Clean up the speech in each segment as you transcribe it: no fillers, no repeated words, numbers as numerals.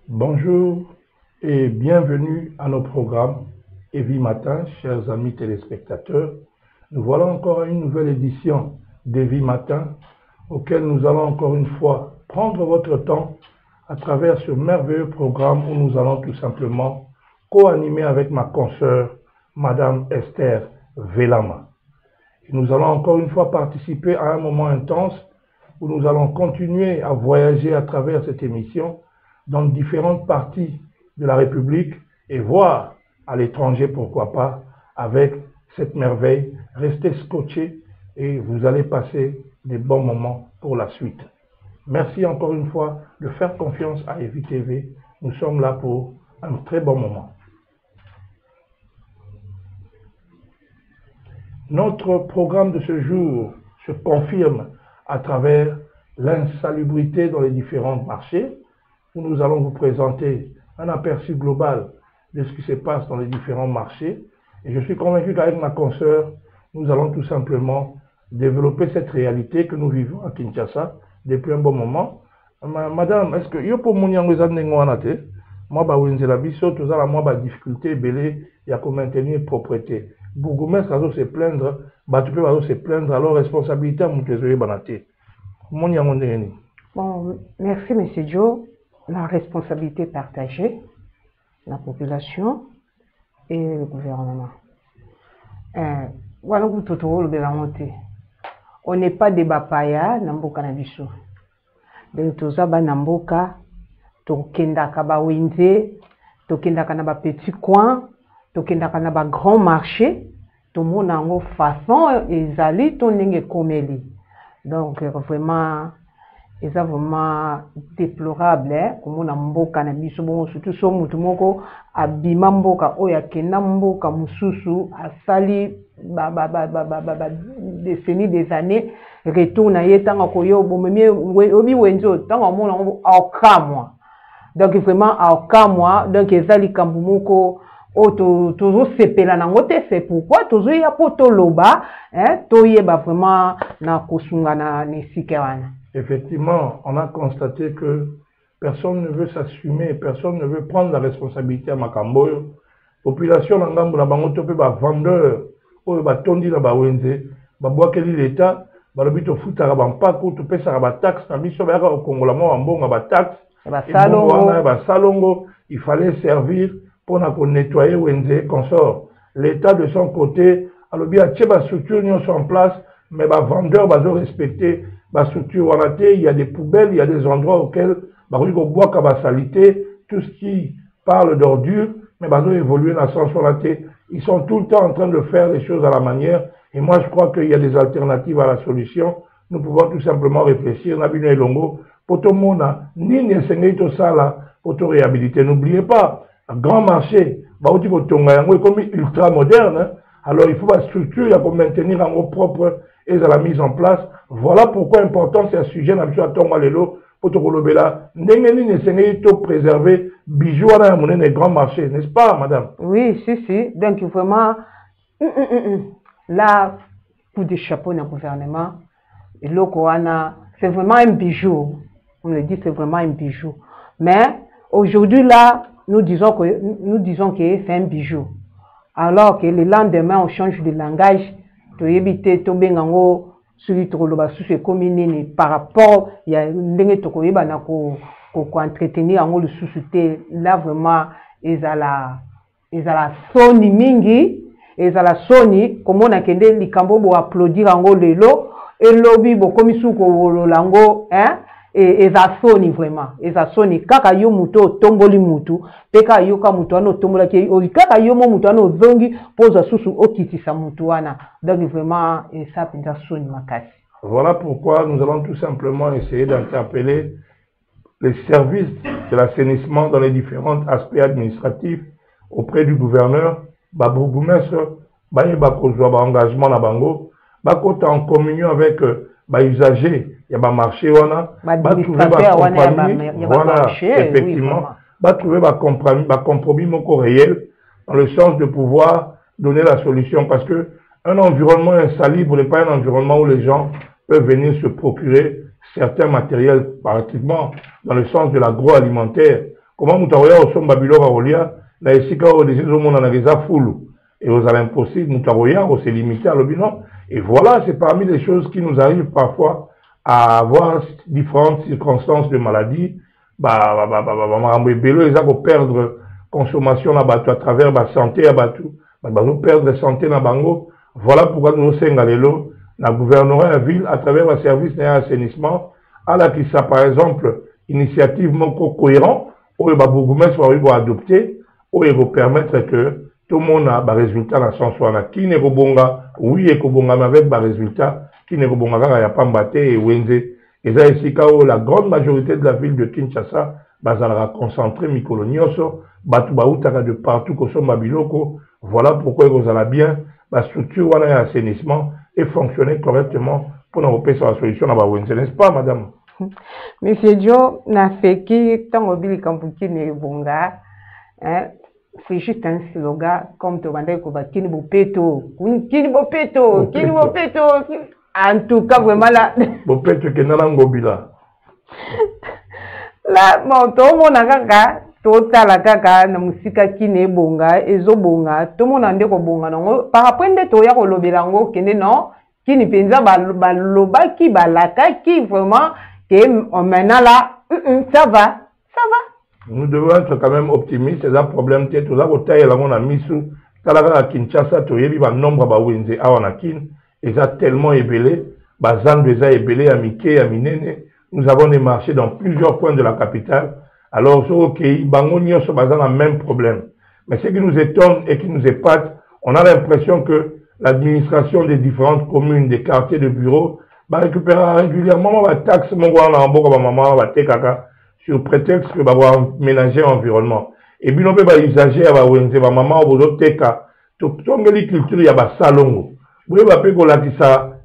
Bonjour et bienvenue à nos programmes Evi Matin, chers amis téléspectateurs. Nous voilà encore à une nouvelle édition d'Evi Matin, auquel nous allons encore une fois prendre votre temps à travers ce merveilleux programme où nous allons tout simplement co-animer avec ma consoeur, Madame Esther Velama. Et nous allons encore une fois participer à un moment intense où nous allons continuer à voyager à travers cette émission dans différentes parties de la République et voir à l'étranger, pourquoi pas, avec cette merveille. Restez scotchés et vous allez passer des bons moments pour la suite. Merci encore une fois de faire confiance à Evi TV. Nous sommes là pour un très bon moment. Notre programme de ce jour se confirme à travers l'insalubrité dans les différents marchés, où nous allons vous présenter un aperçu global de ce qui se passe dans les différents marchés. Et je suis convaincu qu'avec ma consoeur, nous allons tout simplement développer cette réalité que nous vivons à Kinshasa depuis un bon moment. Madame, est-ce que yo pour mon yango zanengoanate, moi ba wenzela biso tozala moi ba difficulté belé ya ko maintenir propreté. Bourgmestre azo se plaindre, ba tu peux azo se plaindre alors responsabilité à mutezoye banate. Mon yango ndeni. Bon, merci monsieur Joe. La responsabilité partagée, la population et le gouvernement. Voilà où tout le monté. On n'est pas des bapaya, namboka na biso. Donc tout ça, namboka, tokendaka ba wenze, tokendaka na ba petit coin, tokendaka na ba grand marché, tout monde en façon ezali to ndenge komeli. Donc vraiment et ça vraiment déplorable, comme on a mboka na biso bon surtout so mutu moko abima mboka oya kenda mboka mususu asali des années retourne na yetanga koyo bomemie obi wenzo tanga mona akamwa donc vraiment akamwa donc ezali kambu moko o toujours sepela nango te, c'est pourquoi toujours ya poto loba to yeba vraiment na kosunga na nesike wana. Effectivement, on a constaté que personne ne veut s'assumer, personne ne veut prendre la responsabilité à Makamboyo. Population n'angambo la bango topé ba vendeur, oyo ba tondi na ba wenze, ba boakeli l'état, ba lobi to futaka ba mpako to pesa ba taxe na biso ba au Congola mo mbonga ba taxe, ba salongo, il fallait servir pour na ko nettoyer wenze consort. L'état de son côté, alobi a tché ba structure nyonso en place, mais ba vendeur ba zo respecter ba structure il y a des poubelles, il y a des endroits auxquels salité, tout ce qui parle d'ordure, mais bah évoluer dans le sens ils sont tout le temps en train de faire les choses à la manière. Et moi, je crois qu'il y a des alternatives à la solution. Nous pouvons tout simplement réfléchir. Nabino et Longo, pour tout le monde, ni tout ça là, pour tout réhabiliter. N'oubliez pas, un grand marché, bah où tu peux comme ultra moderne. Alors il faut la structure, il faut maintenir en eau propre et à la mise en place. Voilà pourquoi important c'est un sujet dans le Tonga Lelo pour te relever là. N'engeni n'essayez de préserver bijoux à la monnaie des grands marchés, n'est-ce pas, madame? Oui, si. Donc vraiment, là, coup de chapeau dans le gouvernement, c'est vraiment un bijou. On le dit, c'est vraiment un bijou. Mais aujourd'hui là, nous disons que c'est un bijou. Alors que le lendemain, on change de langage, to éviter to bengango celui to loba sous ce communé par rapport il y a ndenge to koyeba na ko entretenir ango le suscité là vraiment ezala soni mingi ezala soni comme on a kende likambo bo applaudir ango lelo et lobby bo komisu ko lango eza soni vraiment eza soni kaka yo muto tomboli mutu peka yo ka mutu ano tombola ke o kaka yo mo mutu ano zongi poza susu okitisa mutu wana donc vraiment ça pinza soni makasi. Voilà pourquoi nous allons tout simplement essayer d'interpeller les services de l'assainissement dans les différents aspects administratifs auprès du gouverneur, ba bourgmestre ba kozwa ba engagement na bango ba kota en communion avec ba usagers. Il y a un marché, voilà, effectivement, va trouver un compromis réel dans le sens de pouvoir donner la solution parce que un environnement insalubre n'est pas un environnement où les gens peuvent venir se procurer certains matériels, pratiquement dans le sens de l'agroalimentaire, comment mutaroya osomba biloko rolia na esika o deside mona na geza fulu et aux impossible mutaroya o se limiter à l'obino. Et voilà, c'est parmi les choses qui nous arrivent parfois à avoir différentes circonstances de maladie. Ils ont perdre consommation à travers la santé à Batou. Perdre santé na bango. Voilà pourquoi nous sommes la gouvernement à ville à travers le service d'assainissement à la qui ça par exemple initiative cohérent où les bourgmestres vont adopter où ils vont permettre que tout le monde a des résultats dans son soin. Qui n'est pas oui et kobonga avec des résultats qui n'est pas il n'y a pas mbaté et wenze. Et ça ici où la grande majorité de la ville de Kinshasa va concentrer mikolonioso batu bautaka de partout ko somba biloko. Voilà pourquoi vous allez bien la structure ou l'assainissement et fonctionner correctement pour nous repérer la solution à Bawenze, n'est-ce pas, madame? Monsieur Joe, n'a fait qui, tant au bil kampuki ne bonga, c'est juste un slogan, comme tu m'as dit, kini bopeto, kini bopeto, kini bopeto, en tout cas, vraiment là. Bopeto, qui n'a ngobila. Là, bon, tout le monde a kaka. Totala kaka na musika kine bonga ezo bonga tout monde ande ko bonga nango par rapport nde to ya ko lobela ngo kene non kini penza baloba ki balaka ki vraiment que maintenant là ça va. Nous devons être quand même optimistes, c'est un problème tête tout ça ko taille la mona misu kala ka Kinshasa to yebi ba nombre ba wenze awana kin et ça tellement ébélé ba zan déjà ébélé à Miké à Minene. Nous avons des marchés dans plusieurs points de la capitale. Alors, ok, Bangonio se basant dans le même problème. Mais ce qui nous étonne et qui nous épate, on a l'impression que l'administration des différentes communes, des quartiers de bureaux, récupérera régulièrement la taxe sur prétexte que va ménager l'environnement. Et puis, on peut usager à maman ou teka. Tout le culture, il y a salongo. Vous voyez,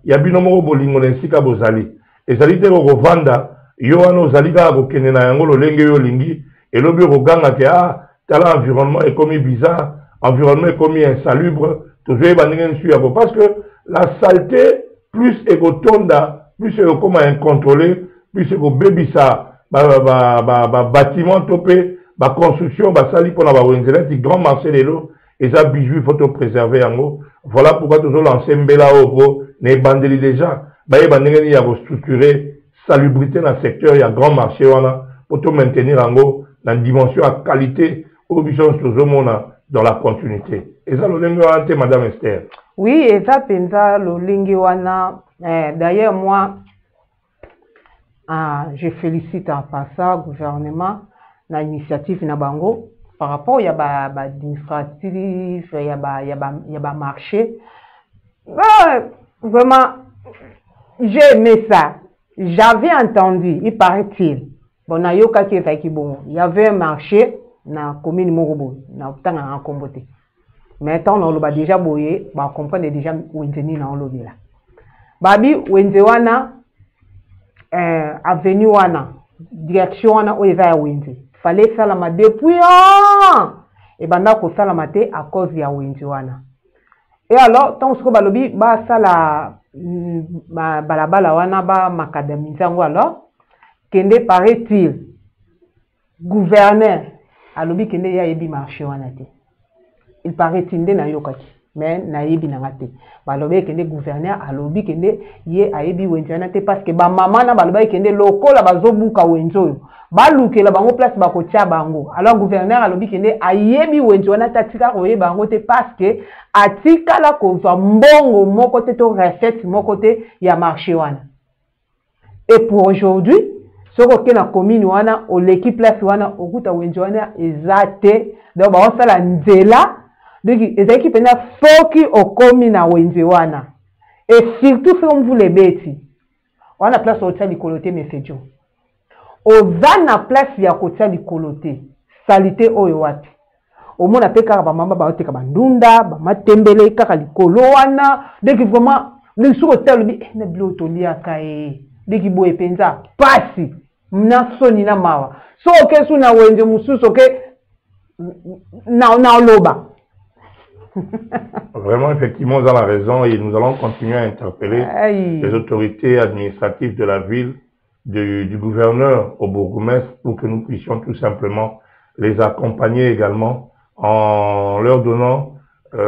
il y a binomo bolingo n'ensika bozali. Et ça dit que vanda. Yoano Zaliga Bokene na yango lolenge yo lingi et lobi roganga ke tala environnement est comme bizarre, environnement est comme insalubre, toujours bandingen sur parce que la saleté plus égotonda, plus c'est comme incontrôlé, plus c'est comme bébisa bâtiment topé, construction sali pour la wenzelette, grand marché de l'eau et ça bijou faut te préserver yango. Voilà pourquoi toujours lancer mbela ogo ne bandeli déjà, bandingen ya restructurer salubrité dans le secteur, il y a grand marché pour tout maintenir en haut dans une dimension à qualité au dans la continuité. Et ça, le madame Esther. Oui, et ça, pensa le linguana. D'ailleurs, moi, je félicite en passant le gouvernement l'initiative Nabango par rapport il y a administratif, il y a marché. Vraiment, j'ai aimé ça. J'avais entendu, il paraît-il, bon, il y avait un marché dans la commune Morobo, dans le Kombote. Maintenant, on a déjà boyé, on comprend déjà où on est dans le lobby là. Babi, où on avenue wana, direction wana, où il va Wenze. Fallait salama depuis et banda ko salamate à cause de Wenze wana. Et alors, tant que balobi, ba sala balabala wana ba makadamizango alors kende paraît-il gouverneur alobi kende ya yebi marché wana te il paraît-il nde na yokaki mais na yebi na ngate balobi kende gouverneur alobi kende ye ayebi wenzo wana te parce que ba mama na balobi kende lokola bazobuka wenzo balukela bango place bakotia bango alors gouverneur alobi kende ayebi wenzo wana tatika koyeba bango te parce que atika la kozwa mbongo moko te to recette moko te ya marché wana. Et pour aujourd'hui soko ke na commune wana o l'équipe place wana okuta wenzo wana ezate donc ba osala nzela donc ezaki pena foki o commune na wenzo wana et surtout comme vous les bêtis wana place o tsali kolote message oza na place ya kotia likolo te salite oyo wapi omona pe kaka bamama baoteka bandunda bamatembele kaka likolo wana deki vraiment lisuko talobi na bilo toliaka deki boye penza pasi mna soni na mawa so ke suna wenze mususu ke na loba. Vraiment, effectivement, vous avez raison et nous allons continuer à interpeller les autorités administratives de la ville, du gouverneur au bourgmestre pour que nous puissions tout simplement les accompagner également en leur donnant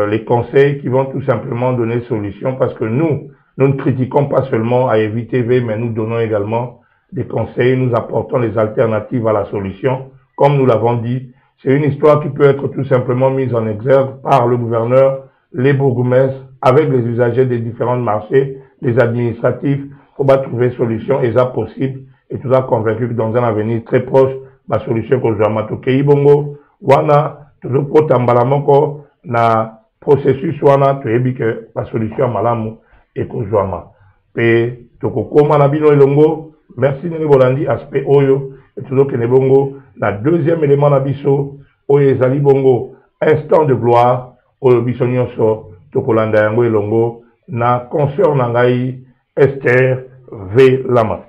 les conseils qui vont tout simplement donner solution, parce que nous ne critiquons pas seulement à EVTV, mais nous donnons également des conseils, nous apportons les alternatives à la solution. Comme nous l'avons dit, c'est une histoire qui peut être tout simplement mise en exergue par le gouverneur, les bourgmestres, avec les usagers des différents marchés, les administratifs, pour trouver solution, et ça possible, et tout ça convaincu que dans un avenir très proche, la solution que je vais mettre bongo, wana, toujours pour tambalamoko, na processus wana, tu es que la solution malamu, et que je vais mettre. Toko koma na bino elongo, merci Nene Bolandi, aspect oyo, et toujours que ne bongo, la deuxième élément na biso, oyo ezali bongo, instant de gloire, oyo biso nyonso, toko landa yango elongo, na concert nangai, Esther V. Lama.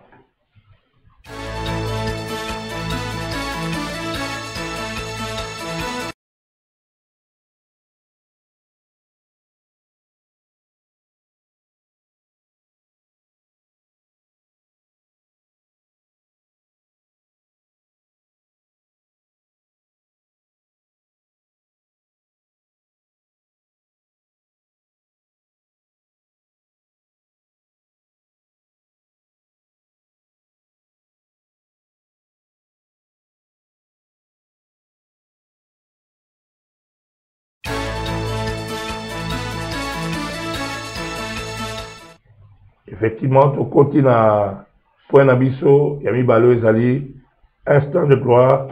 Effectivement, au côté na point nabiso, yami balo ezali, instant de gloire,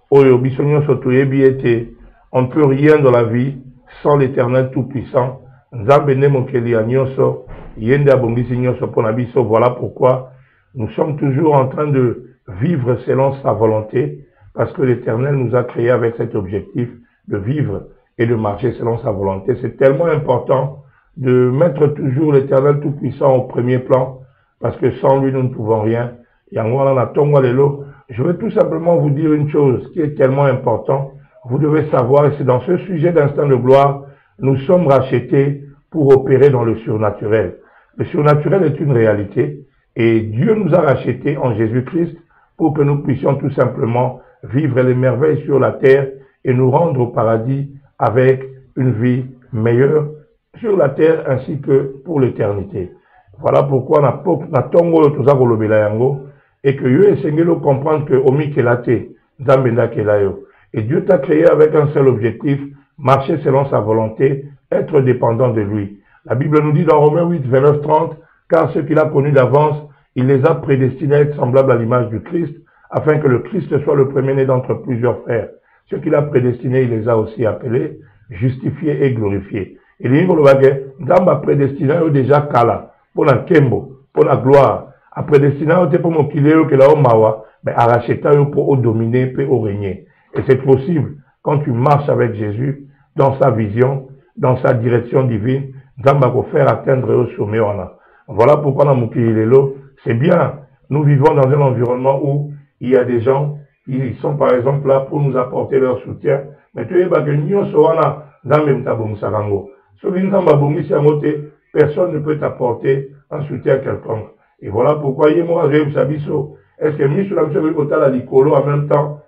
oyo biso nyonso toyebi ete, on ne peut rien dans la vie sans l'Éternel Tout-Puissant. Nzambe ne mokeli ya nyonso, yende abongisi nyonso po nabiso. Voilà pourquoi nous sommes toujours en train de vivre selon sa volonté, parce que l'Éternel nous a créés avec cet objectif de vivre et de marcher selon sa volonté. C'est tellement important de mettre toujours l'Éternel Tout-Puissant au premier plan, parce que sans lui, nous ne pouvons rien. Je veux tout simplement vous dire une chose qui est tellement importante. Vous devez savoir, et c'est dans ce sujet d'instant de gloire, nous sommes rachetés pour opérer dans le surnaturel. Le surnaturel est une réalité, et Dieu nous a rachetés en Jésus-Christ pour que nous puissions tout simplement vivre les merveilles sur la terre et nous rendre au paradis avec une vie meilleure sur la terre ainsi que pour l'éternité. Voilà pourquoi na tongo toza kolobela yango, et que yo esengelo comprendre que omi kelate nzambe ndakelayo. Et Dieu t'a créé avec un seul objectif, marcher selon sa volonté, être dépendant de lui. La Bible nous dit dans Romains 8, 29, 30, car ceux qu'il a connus d'avance, il les a prédestinés à être semblables à l'image du Christ, afin que le Christ soit le premier-né d'entre plusieurs frères. Ceux qu'il a prédestinés, il les a aussi appelés, justifiés et glorifiés. Et les Nzambe a prédestiné déjà kala, pour la kembo, pour la gloire, a prédestiné pour mon kileo que la mawa, mais a racheté pour dominer, pour régner. Et c'est possible quand tu marches avec Jésus dans sa vision, dans sa direction divine, Nzambe va faire atteindre au sommet. Voilà pourquoi dans mon kilelo, c'est bien. Nous vivons dans un environnement où il y a des gens, ils sont par exemple là pour nous apporter leur soutien. Mais tu es que nous sommes là, personne ne peut t'apporter un soutien quelconque. Et voilà pourquoi est-ce que en même temps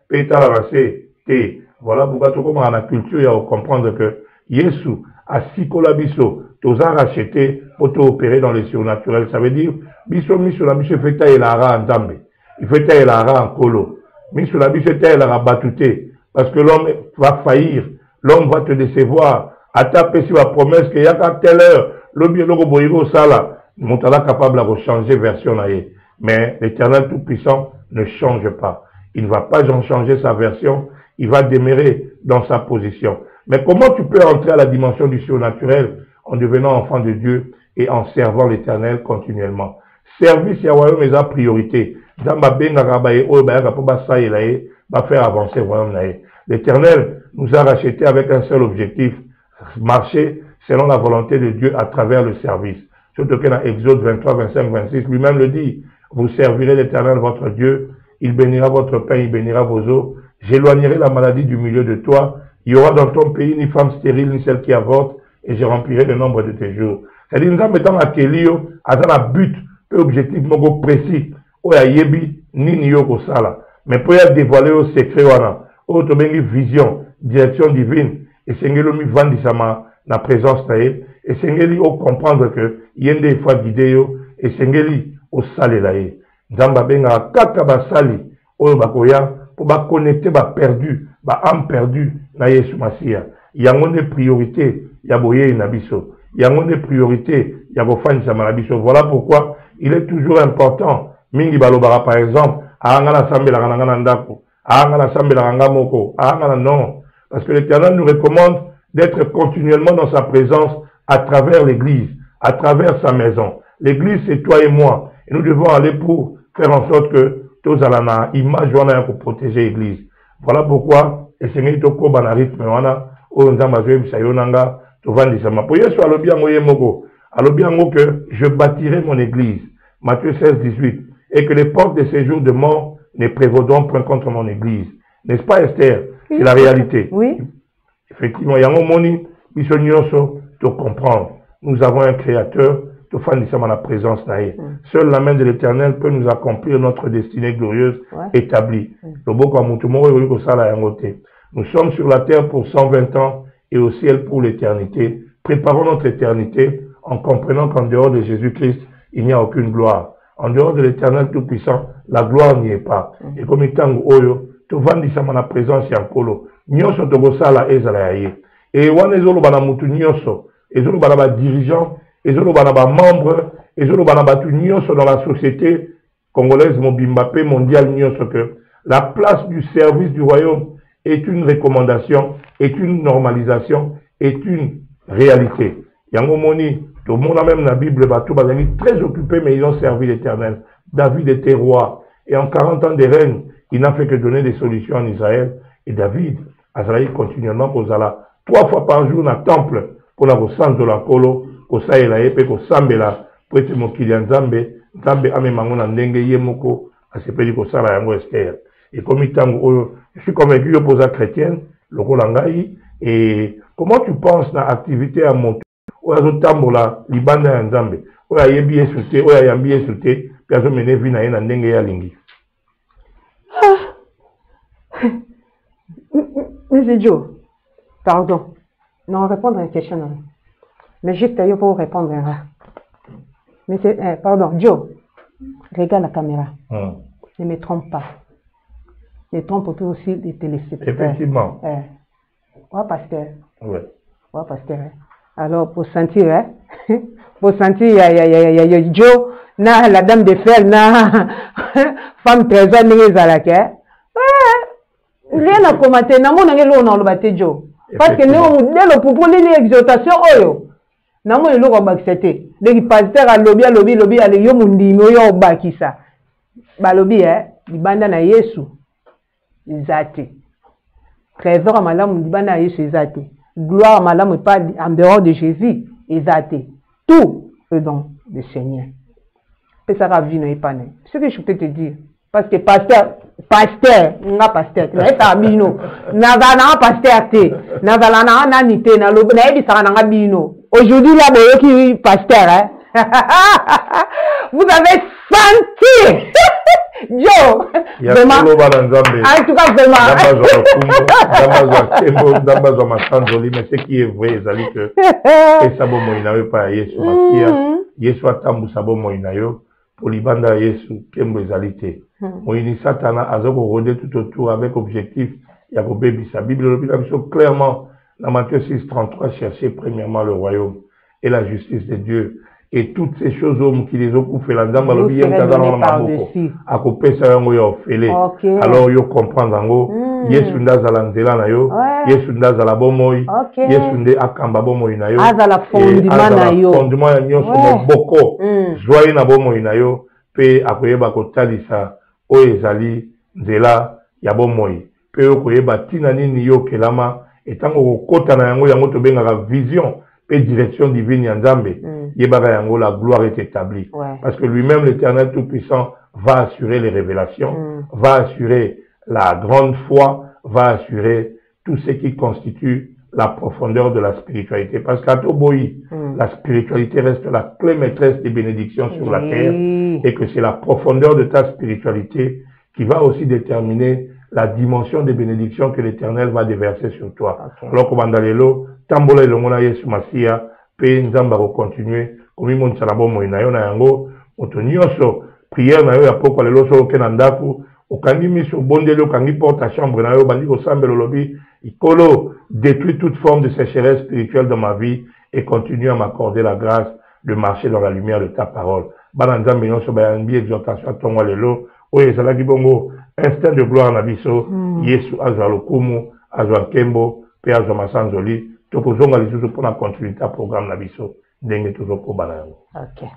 voilà pourquoi tu commences à la culture à comprendre que Yesu a sikolabiso toza racheté pour opérer dans le surnaturel. Ça veut dire biso la biso fait tailler la ra en Zambé, il fait tailler la ra en Kolo, la biso tailler la batouté, parce que l'homme va faillir, l'homme va te décevoir. À taper sur la promesse qu'il y a qu'à telle heure, le biologue boygo sala, nous sommes capable de changer version naïe. Mais l'Éternel Tout-Puissant ne change pas. Il ne va pas changer sa version, il va demeurer dans sa position. Mais comment tu peux entrer à la dimension du surnaturel en devenant enfant de Dieu et en servant l'Éternel continuellement? Service et royaume est la priorité. Va faire avancer le royaume naïe. L'Éternel nous a rachetés avec un seul objectif, marcher selon la volonté de Dieu à travers le service. Surtout que dans Exode 23, 25, 26, lui-même le dit, vous servirez l'Éternel votre Dieu, il bénira votre pain, il bénira vos eaux, j'éloignerai la maladie du milieu de toi, il y aura dans ton pays ni femme stérile, ni celle qui avorte, et je remplirai le nombre de tes jours. C'est-à-dire, nous mettons à Kelio, à un but, un objectif précis, ou à Yebi, ni Niyo Kosala. Mais pour y dévoiler au secret, oyo tobengi vision direction divine esengeli omivandisama na présence na ye esengeli ocomprendre que ye nde efwa guide yo esengeli osalela ye nzambe abengaka kaka basali oyo bakoya mpo baconnecte baperdu baâme perdu na yesu masiya yango nde priorité ya boyei na biso yango nde priorité ya kofandisama na biso. Voilà pourquoi il est toujours important mingi balobaka par exemple aanga nasambelaka nanga na ndako aanga nasambelaka nga moko aanga na non parce que l'Éternel nous recommande d'être continuellement dans sa présence à travers l'église, à travers sa maison. L'église c'est toi et moi et nous devons aller pour faire en sorte que tous alana image wana pour protéger l'église. Voilà pourquoi esengeli tokoba na rythme wana oyo nzambe azoyebisa yo nanga tovandisama po yesu alobi yango ye moko alobi yango que je bâtirai mon église Matthieu 16:18 et que les portes de séjour de mort ne prévaudront point contre mon église. N'est-ce pas Esther? C'est la réalité. Oui. Effectivement, yango moni biso nyonso to comprendre. Nous avons un créateur to fandisama la présence na ye. Seule la main de l'Éternel peut nous accomplir notre destinée glorieuse établie. Loboko mutu moko yoyi kosala yango te. Nous sommes sur la terre pour 120 ans et au ciel pour l'éternité. Préparons notre éternité en comprenant qu'en dehors de Jésus-Christ, il n'y a aucune gloire. En dehors de l'Éternel Tout-Puissant, la gloire n'y est pas. Et comme itango oyo, to vandisama na présence ya nkolo. Nyonso tokosala ezala ya ye. Et wana ezoloba na mutu nyonso, ezoloba na ba dirigeant, ezoloba na ba membre, ezoloba na batu nyonso dans la société congolaise mobimba pe mondiale nyonso que la place du service du royaume est une recommandation, est une normalisation, est une réalité. Yango moni, tout le monde a même la Bible, bateau, très occupés, mais ils ont servi l'Éternel. David était roi. Et en 40 ans de règne, il n'a fait que donner des solutions en Israël. Et David a travaillé continuellement pour Zala. 3 fois par jour dans le temple, pour la centre de la colo, pour ça et la épée, pour Sambela, pour être mon Kylian Zambe, Zambe Amemangon en Dengue Yemoko, à ce pays pour ça, la Yango Esther. Et comme il je suis convaincu que pour la chrétienne, le Rolangaï, et comment tu penses dans l'activité à monter? Oya tambola libanda ya nzambe oya yebi esute oya yambi esute piazo mene vina ye na ndenge ya lingi. Monsieur Joe, pardon, non répondre à une question, mais juste il faut répondre. Monsieur, pardon, Joe, regarde la caméra. Ne me trompe pas. Ne trompe pas aussi les téléspectateurs. Effectivement. Ouais, pasteur. Oui. Ouais, pasteur. Alors, pour sentir, hein? Pour sentir, il y a Joe, na la dame de fer, na femme trésor, n'est pas rien à commenter. Na mon angelo on le Joe. Parce que nous, le propos de l'exhortation, oyo. Na mon lo ko accepter. Les pasteurs à lobby, à yo mundi, yo bakisa. Ba lobby, libanda na Yesu. Izate. Trésor à malamu libanda na Yesu izate. Gloire à madame pas en dehors de Jésus, exalté. Tout le don du Seigneur. Et ça va venir pas né. Ce que je peux te dire. Parce que pasteur, n'a pasteur, n'a bino, n'a pasteur te, n'a nité, n'a l'obné, n'a bino. Aujourd'hui là, qui pasteur, hein. Vous avez senti. Joe, vraiment, en tout cas, vraiment. Mais ce qui est vrai, c'est que et sabo moinayo pa Yesu makia, Yesu atambu sabo moinayo, pour libanda Yesu kembo ezalité. Moini satana azoko rôder tout autour avec objectif ya ko bebisa. Bible le clairement dans Matthieu 6:33 cherchez premièrement le royaume et la justice de Dieu. Et toutes ces choses qui les ont fait la dame alors yo comprendre yesu ndazala nzela na yo yesu ndazala bomoyi yesu nde akamba bomoyi na yo azala fondement na yo fondement ya nyonso moboko joye na bomoyi na yo pe akoyeba kotalisa oyo ezali nzela ya bomoyi pe okoyeba tina nini yo kelama etango kokota na yango tobengaka vision et direction divine ya Nzambe, la gloire est établie. Parce que lui-même, l'Éternel Tout-Puissant, va assurer les révélations, va assurer la grande foi, va assurer tout ce qui constitue la profondeur de la spiritualité. Parce qu'à Toboï, la spiritualité reste la clé maîtresse des bénédictions sur la terre, et que c'est la profondeur de ta spiritualité qui va aussi déterminer la dimension des bénédictions que l'Éternel va déverser sur toi. Alors, comme Andalelo, Tambola et Longona Yesu Masia, Pe Nzamba va continuer, comme il monte Salabo Moïnayo na yango, Otonioso, prière na yo ya poko lelo so kenandaku, Okangi miso bondele, Okangi porte ta chambre na yo, Bandi Osambe Lolobi, Ikolo, détruit toute forme de sécheresse spirituelle dans ma vie et continue à m'accorder la grâce de marcher dans la lumière de ta parole. Bananzambe Nyoso Bayambi, exhortation à Tongo Lelo, Oye Salaki Bongo, instinct de gloire na biso, Yesu azwa lokumu, azwa kembo, pe azwa masanzoli, tokozonga lisusu pour la continuité à programme na biso, ndenge tozoko bana yango. OK.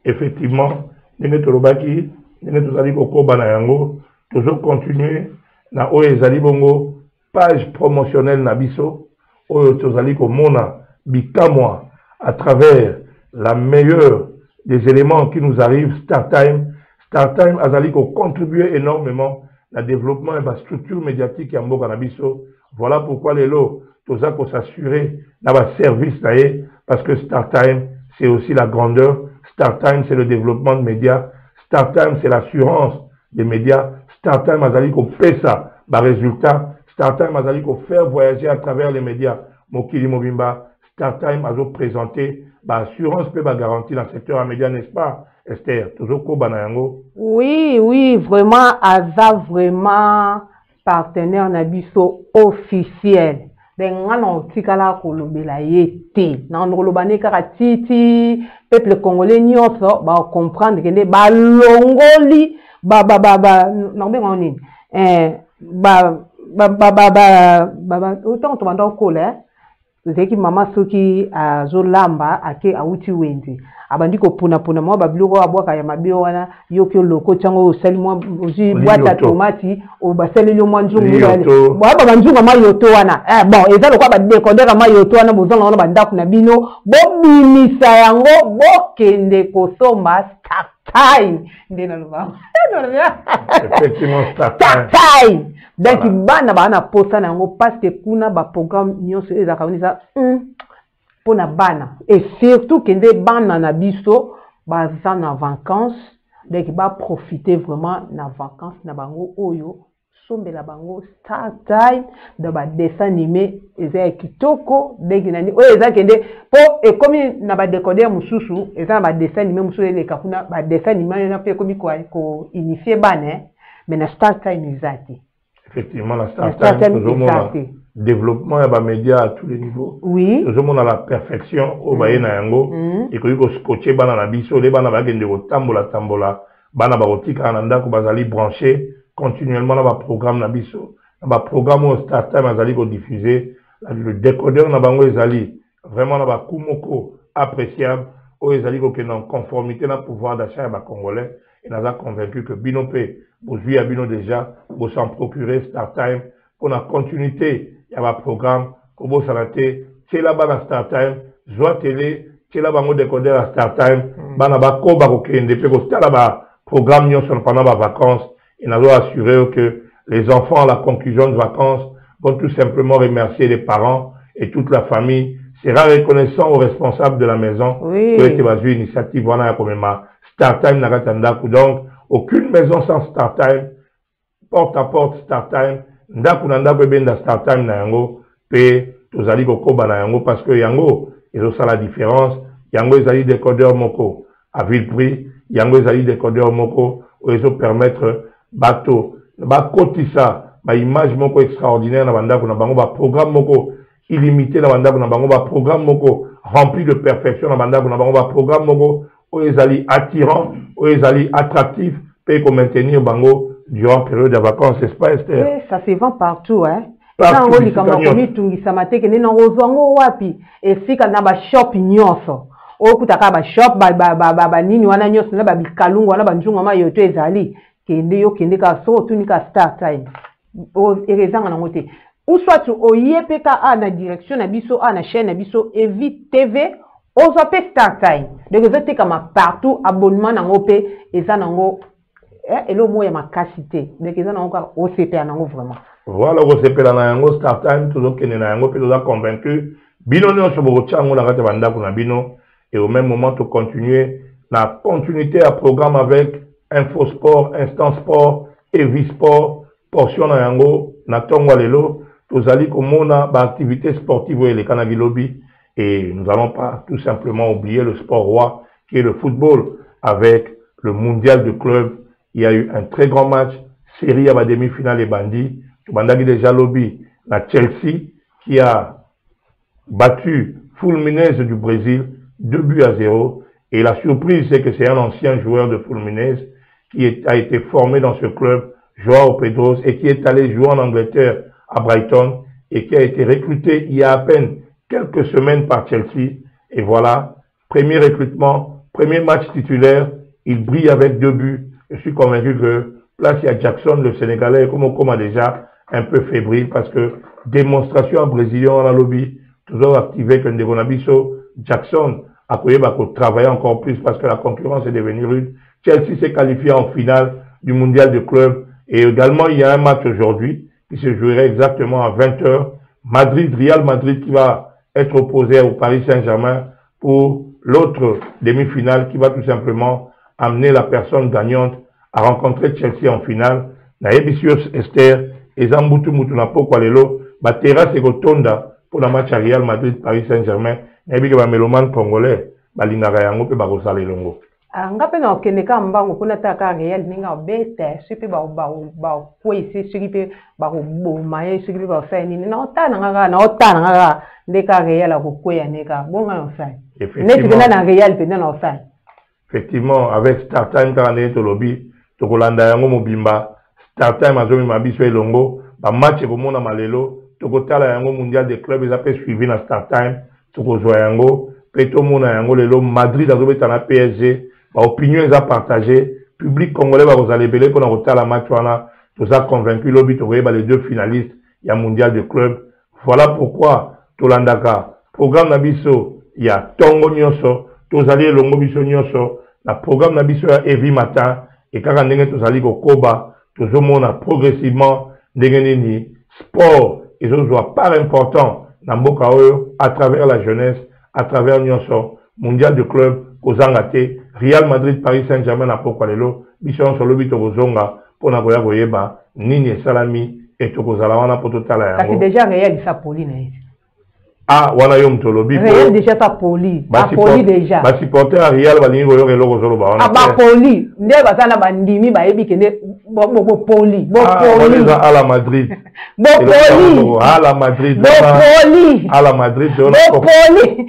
Effectivement, ndenge tolobaki, ndenge tozali kokoba na yango, tozo continuer na oyo ezali bongo page promotionnelle na biso, oyo tozali komona bikamwa à travers la meilleure des éléments qui nous arrivent, StarTime. StarTime azali ko contribuer énormément au développement de la structure médiatique ya mboka na biso. Voilà pourquoi lelo toza ko s'assurer na ba service na ye, parce que StarTime c'est aussi la grandeur. StarTime, c'est le développement de médias. StarTime, c'est l'assurance des médias. StarTime, azali ko pesa, ba résultat. StarTime, azali ko faire voyager à travers les médias. Mokili Mobimba, StarTime, azo présenter, ba assurance peut ba garantie dans le secteur média, n'est-ce pas, Esther? Toujours ko banayango? Oui, oui, vraiment, aza vraiment partenaire nabiso officiel. Ngana otikala kolobela yete na ngolobane kaka titi peuple congolais nyonso ba comprendre que ba longoli ba nonbenga nini autant to banda kola zeki mama soki azolamba ake auti wenzi abandi ko puna mo ba biloko abwaka ya mabio wana yoki loko chango osali mo ozi boîte à tomate o basali lo mo nzungu ngale ba banzungu ma yoto wana bon eza lokwa ba décoder ma yoto wana bozanga wana banda kuna bino bo bimisa yango bo kende kosomba StarTime ndena luba effectivement StarTime donc bana posa na yango parce que kuna ba programme nyonso ezaka unisa pour na bana et surtout que des bana na biso baza na vacances donc ba profiter vraiment na vacances na bango oyo sombela bango StarTime de ba dessin animé eza kitoko donc nani oyo eza kende po et comme na ba décoder mususu eza ba dessin animé mususu ele kakuna ba dessin animé na pe komi ko initier bana mais na StarTime ezati effectivement la StarTime toujours développement et médias à tous les niveaux. Oui. Nous avons la perfection au baye na yango et que nous scotcher bana na biso les bana bagende ko tambola bana ba otika na ndako bazali branché continuellement na ba programme na biso na ba programme au StarTime azali ko diffuser le décodeur na bango ezali vraiment na ba kumoko appréciable o ezali ko en conformité na pouvoir d'achat ba congolais et nous avons convaincu que binope aujourd'hui à bino déjà vous s'en procurer StarTime pour la continuité. Il y a un programme, Kobo Salate, c'est là-bas dans StarTime, Joie Télé, c'est là-bas dans décodeur à StarTime, Banaba Koba Kokende, c'est là-bas programme pendant les vacances, et nous avons assuré que les enfants à la conclusion de vacances vont tout simplement remercier les parents et toute la famille, sera reconnaissant aux responsables de la maison, oui. Pour cette initiative, voilà, comme StarTime Nagatandaku. Donc, aucune maison sans StarTime, porte à porte StarTime, ndaku na ndako ebenda StarTime na yango pe tozali kokoba na yango parce que yango ezo la différence yango ezali décodeur moko à vil prix yango ezali décodeur moko ezo permettre bato ba kotisa ba image moko extraordinaire na bandako na bango ba programme moko illimité na bandako na bango ba programme moko rempli de perfection na bandako na bango ba programme moko ezali attirant ezali attractif pe ko maintenir bango durant la période de vacances, n'est-ce pas, Esther? Oui, ça se vend partout, hein. Partout, et si quand on a shop nyonso, okutaka ba shop ba nini wana nyonso na ba bikalungu wana banjungu ma yoto ezali kende yo kende ka so tunika StarTime o erezanga na ngote ou soit oyepeka na direction na biso na chaîne na biso Evi TV ozo pe StarTime donc ezoteka ma partout abonnement na ngope eza nango et le mot est ma capacité. Donc, ils ont encore OCP en anglais vraiment. Voilà, OCP en anglais, start time, tout le monde qui est en anglais, puis nous a convaincu. Bino, nous sommes au Tchang, on a raté Vanda pour Bino. Et au même moment, de continuer la continuité à programme avec Infosport, Instant Sport, Evi Sport, Portion Nayango, Natongo Lelo, tous allez comme on a activité sportive et les Canavilobi. Et nous n'allons pas tout simplement oublier le sport roi qui est le football avec le mondial de club. Il y a eu un très grand match, série à la demi-finale et bandit. Bandagi déjà lobby, la Chelsea qui a battu Fluminense du Brésil 2-0. Et la surprise, c'est que c'est un ancien joueur de Fluminense qui a été formé dans ce club, Joao Pedros, et qui est allé jouer en Angleterre à Brighton et qui a été recruté il y a à peine quelques semaines par Chelsea. Et voilà, premier recrutement, premier match titulaire, il brille avec 2 buts. Je suis convaincu que là, il y a Jackson, le Sénégalais, comme on a déjà un peu fébrile parce que démonstration en brésilien en lobby, toujours activé que Ndegonabiso, Jackson a travailler encore plus parce que la concurrence est devenue rude. Chelsea s'est qualifié en finale du mondial de club et également il y a un match aujourd'hui qui se jouerait exactement à 20h. Madrid, Real Madrid qui va être opposé au Paris Saint-Germain pour l'autre demi-finale qui va tout simplement amener la personne gagnante à rencontrer Chelsea en finale. Na Ebisios Esther et Zambutu Mutunapo Kwalelo, Batera Segotonda pour le match à Real Madrid Paris Saint-Germain. Na Ebi ba meloman congolais, balingaka yango pe bakosala elongo. Ngape na okendeka mbango kuna taka Real ninga bete supi ba kwesi supi ba boma ye supi ba fa nini na otana ngaka ndeka Real akokweya neka bonga no fa. Effectivement na Real pe na fa. Effectivement avec Start Time kana to lobby to kolanda yango mobimba Start Time azomi mabiso elongo ba match ko mona malelo to kotala yango mondial des clubs ezapé suivi na Start Time to kozwa yango pe to mona yango lelo Madrid azobeta na PSG. Opinion est à partager. Public congolais va vous aller belé pour la la match. Tout ça convaincu lobby les 2 finalistes. Il y a mondial de club. Voilà pourquoi Tolandaka programme Nabiso il y a Tongo Nyoso. Tous allez Longo Biso Nyoso. La programme Nabiso a Evi Matin et quand on est tous allés au Koba. Tous au monde progressivement n'engagé sport. Ils ont joué part important dans Bokaoyo à travers la jeunesse, à travers Nyoso mondial de club. Kozangate Real Madrid Paris Saint-Germain na pokwalelo bison solo bito kozonga pona koya koyeba nini salami et tokozala wana pototala yango. Parce que déjà Real sa poli na yé. Ah wana yo mtolobi Real déjà sa poli. Ba poli déjà. Ba supporter Real ba lingo yo eloko zolo ba wana. Ah ba poli. Nde ba sana ba ndimi ba yebi kende bo poli. Bo poli. Ah à la Madrid. Bo poli. À la Madrid. Bo poli. À la Madrid. Bo poli.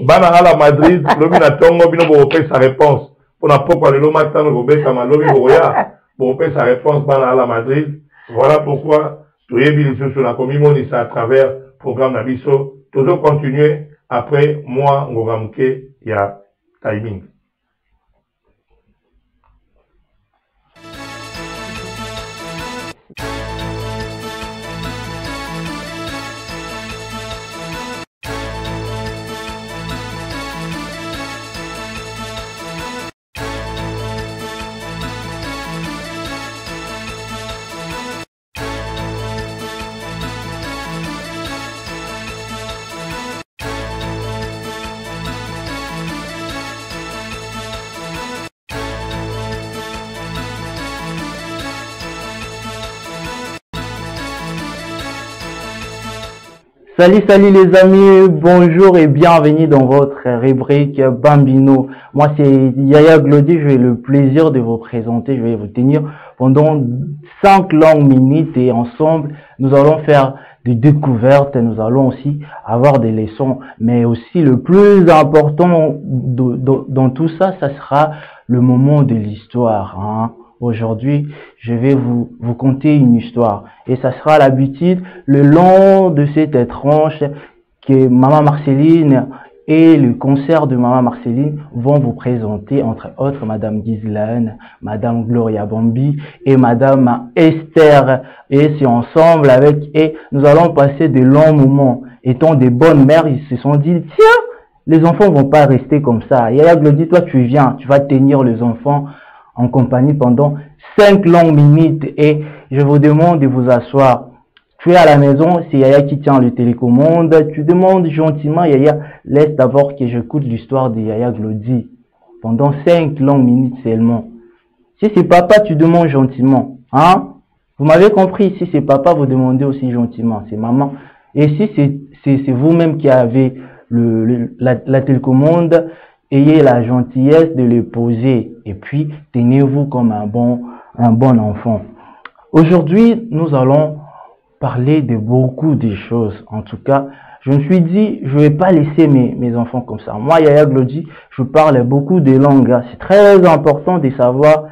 Bana à la Madrid, lobi na tongo bino bo pe sa réponse. Pour na pokwa le matin no be sa malobi boya. Bo pe sa réponse bana à la Madrid. Voilà pourquoi tout yebi les sur la commune ça à travers programme Nabiso. Toujours continuer après moi ngogamke ya timing. Salut les amis, bonjour et bienvenue dans votre rubrique Bambino. Moi c'est Yaya Glody, j'ai le plaisir de vous présenter, je vais vous tenir pendant 5 longues minutes et ensemble nous allons faire des découvertes, nous allons aussi avoir des leçons, mais aussi le plus important dans tout ça, ça sera le moment de l'histoire, hein. Aujourd'hui, je vais vous conter une histoire et ça sera l'habitude le long de cette tranche que Maman Marceline et le concert de Maman Marceline vont vous présenter, entre autres Madame Ghislaine, Madame Gloria Bambi et Madame Esther. Et c'est ensemble avec et nous allons passer de longs moments. Étant des bonnes mères, ils se sont dit, tiens, Les enfants vont pas rester comme ça. Yaya Glody, toi tu viens, tu vas tenir les enfants en compagnie pendant 5 longues minutes et je vous demande de vous asseoir. Tu es à la maison, c'est Yaya qui tient le télécommande. Tu demandes gentiment, Yaya, laisse d'abord que j'écoute l'histoire de Yaya Glody. Pendant 5 longues minutes seulement. Si c'est papa, tu demandes gentiment. Hein? Vous m'avez compris, si c'est papa, vous demandez aussi gentiment. C'est maman. Et si c'est vous-même qui avez la télécommande, ayez la gentillesse de le poser. Et puis, tenez-vous comme un bon enfant. Aujourd'hui, nous allons parler de beaucoup de choses. En tout cas, je me suis dit, je vais pas laisser mes enfants comme ça. Moi, Yaya Glody, je parle beaucoup de langues. C'est très important de savoir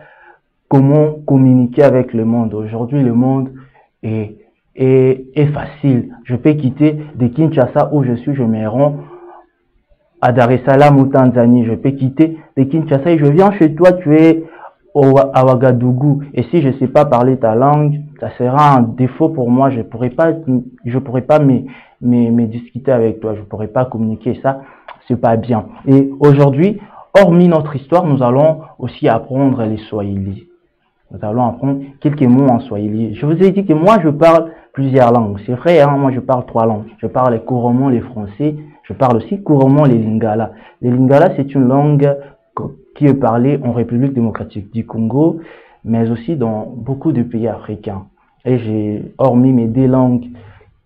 comment communiquer avec le monde. Aujourd'hui, le monde est facile. Je peux quitter de Kinshasa où je suis, je me rends à Dar es Salaam ou Tanzanie. Je peux quitter de Kinshasa et je viens chez toi, tu es à Ouagadougou. Et si je ne sais pas parler ta langue, ça sera un défaut pour moi. Je pourrais pas me discuter avec toi. Je pourrais pas communiquer. Ça, c'est pas bien. Et aujourd'hui, hormis notre histoire, nous allons aussi apprendre les Swahili. Nous allons apprendre quelques mots en Swahili. Je vous ai dit que moi, je parle plusieurs langues. C'est vrai, hein, moi, je parle 3 langues. Je parle couramment les français. Je parle aussi couramment les lingala. Les lingala, c'est une langue qui est parlée en République démocratique du Congo, mais aussi dans beaucoup de pays africains. Et j'ai, hormis mes 2 langues